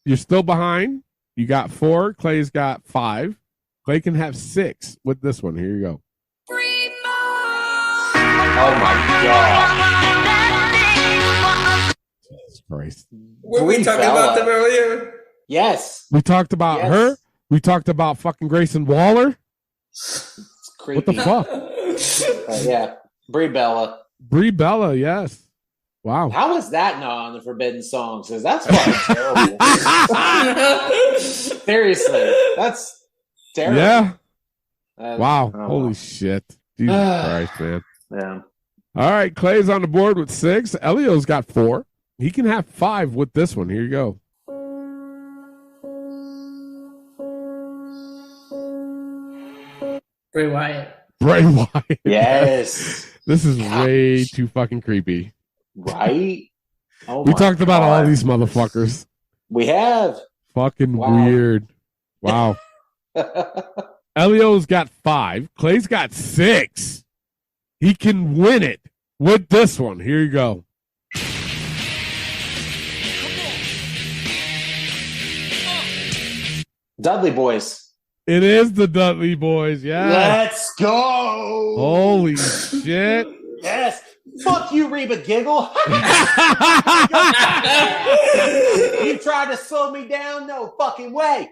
You're still behind. You got 4. Clay's got 5. Clay can have 6 with this one. Here you go. Oh my God. Jesus Christ. Were we talking about them earlier? Yes. We talked about her. We talked about fucking Grayson Waller. It's What creepy. the fuck? Yeah. Brie Bella. Brie Bella, yes. Wow. How is that not on the Forbidden Songs? Because that's fucking terrible. Seriously. That's terrible. Yeah. Oh, Wow. wow. Holy shit. Jesus Christ, man. Yeah. All right. Clay's on the board with 6. Elio's got 4. He can have 5 with this one. Here you go. Bray Wyatt. Bray Wyatt. Yes. This is way too fucking creepy. Right? Oh We my talked about God. all these motherfuckers. We have. Fucking Wow. weird. Wow. Elio's got 5. Clay's got 6. He can win it with this one. Here you go. Dudley Boys. It is the Dudley Boys. Yeah. Let's go. Holy shit. Yes. Fuck you, Reba Giggle. You tried to slow me down? No fucking way.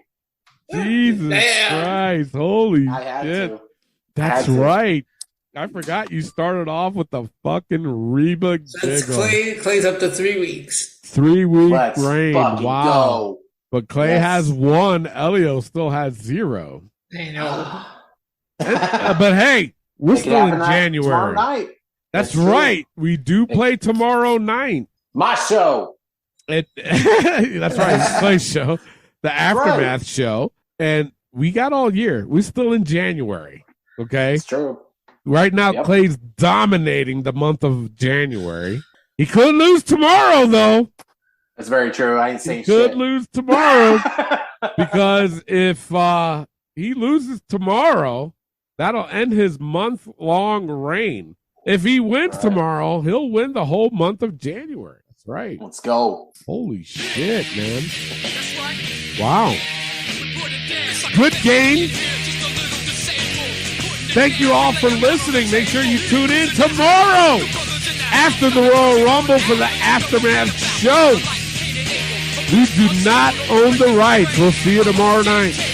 Jesus Damn. Christ. Holy I had shit. to. That's Had to. right. I forgot you started off with the fucking Reba That's Giggle. Clay's up to 3 weeks. 3-week Let's reign. fucking Wow. go. But Clay Yes. has 1. Elio still has 0. I know. But hey, we're It could still in happen tomorrow January. night. That's true. right. We do play tomorrow night. My show. That's right. It's Clay's show. the Aftermath show, and we got all year. We're still in January, okay? It's true. Right now, Clay's dominating the month of January. He could lose tomorrow, though. That's very true. I ain't saying shit. He could lose tomorrow because if he loses tomorrow, that'll end his month-long reign. If he wins tomorrow, he'll win the whole month of January. That's right. Let's go. Holy shit, man. Wow. Good game. Thank you all for listening. Make sure you tune in tomorrow after the Royal Rumble for the Aftermath show. We do not own the rights. We'll see you tomorrow night.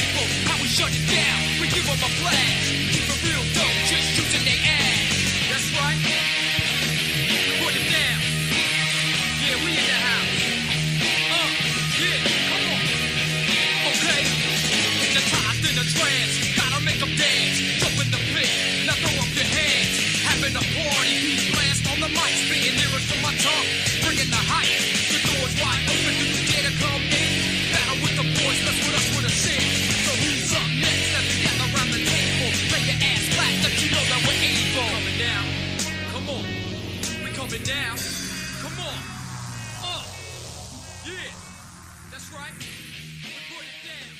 Down. Come on. Yeah. That's right. Put it down.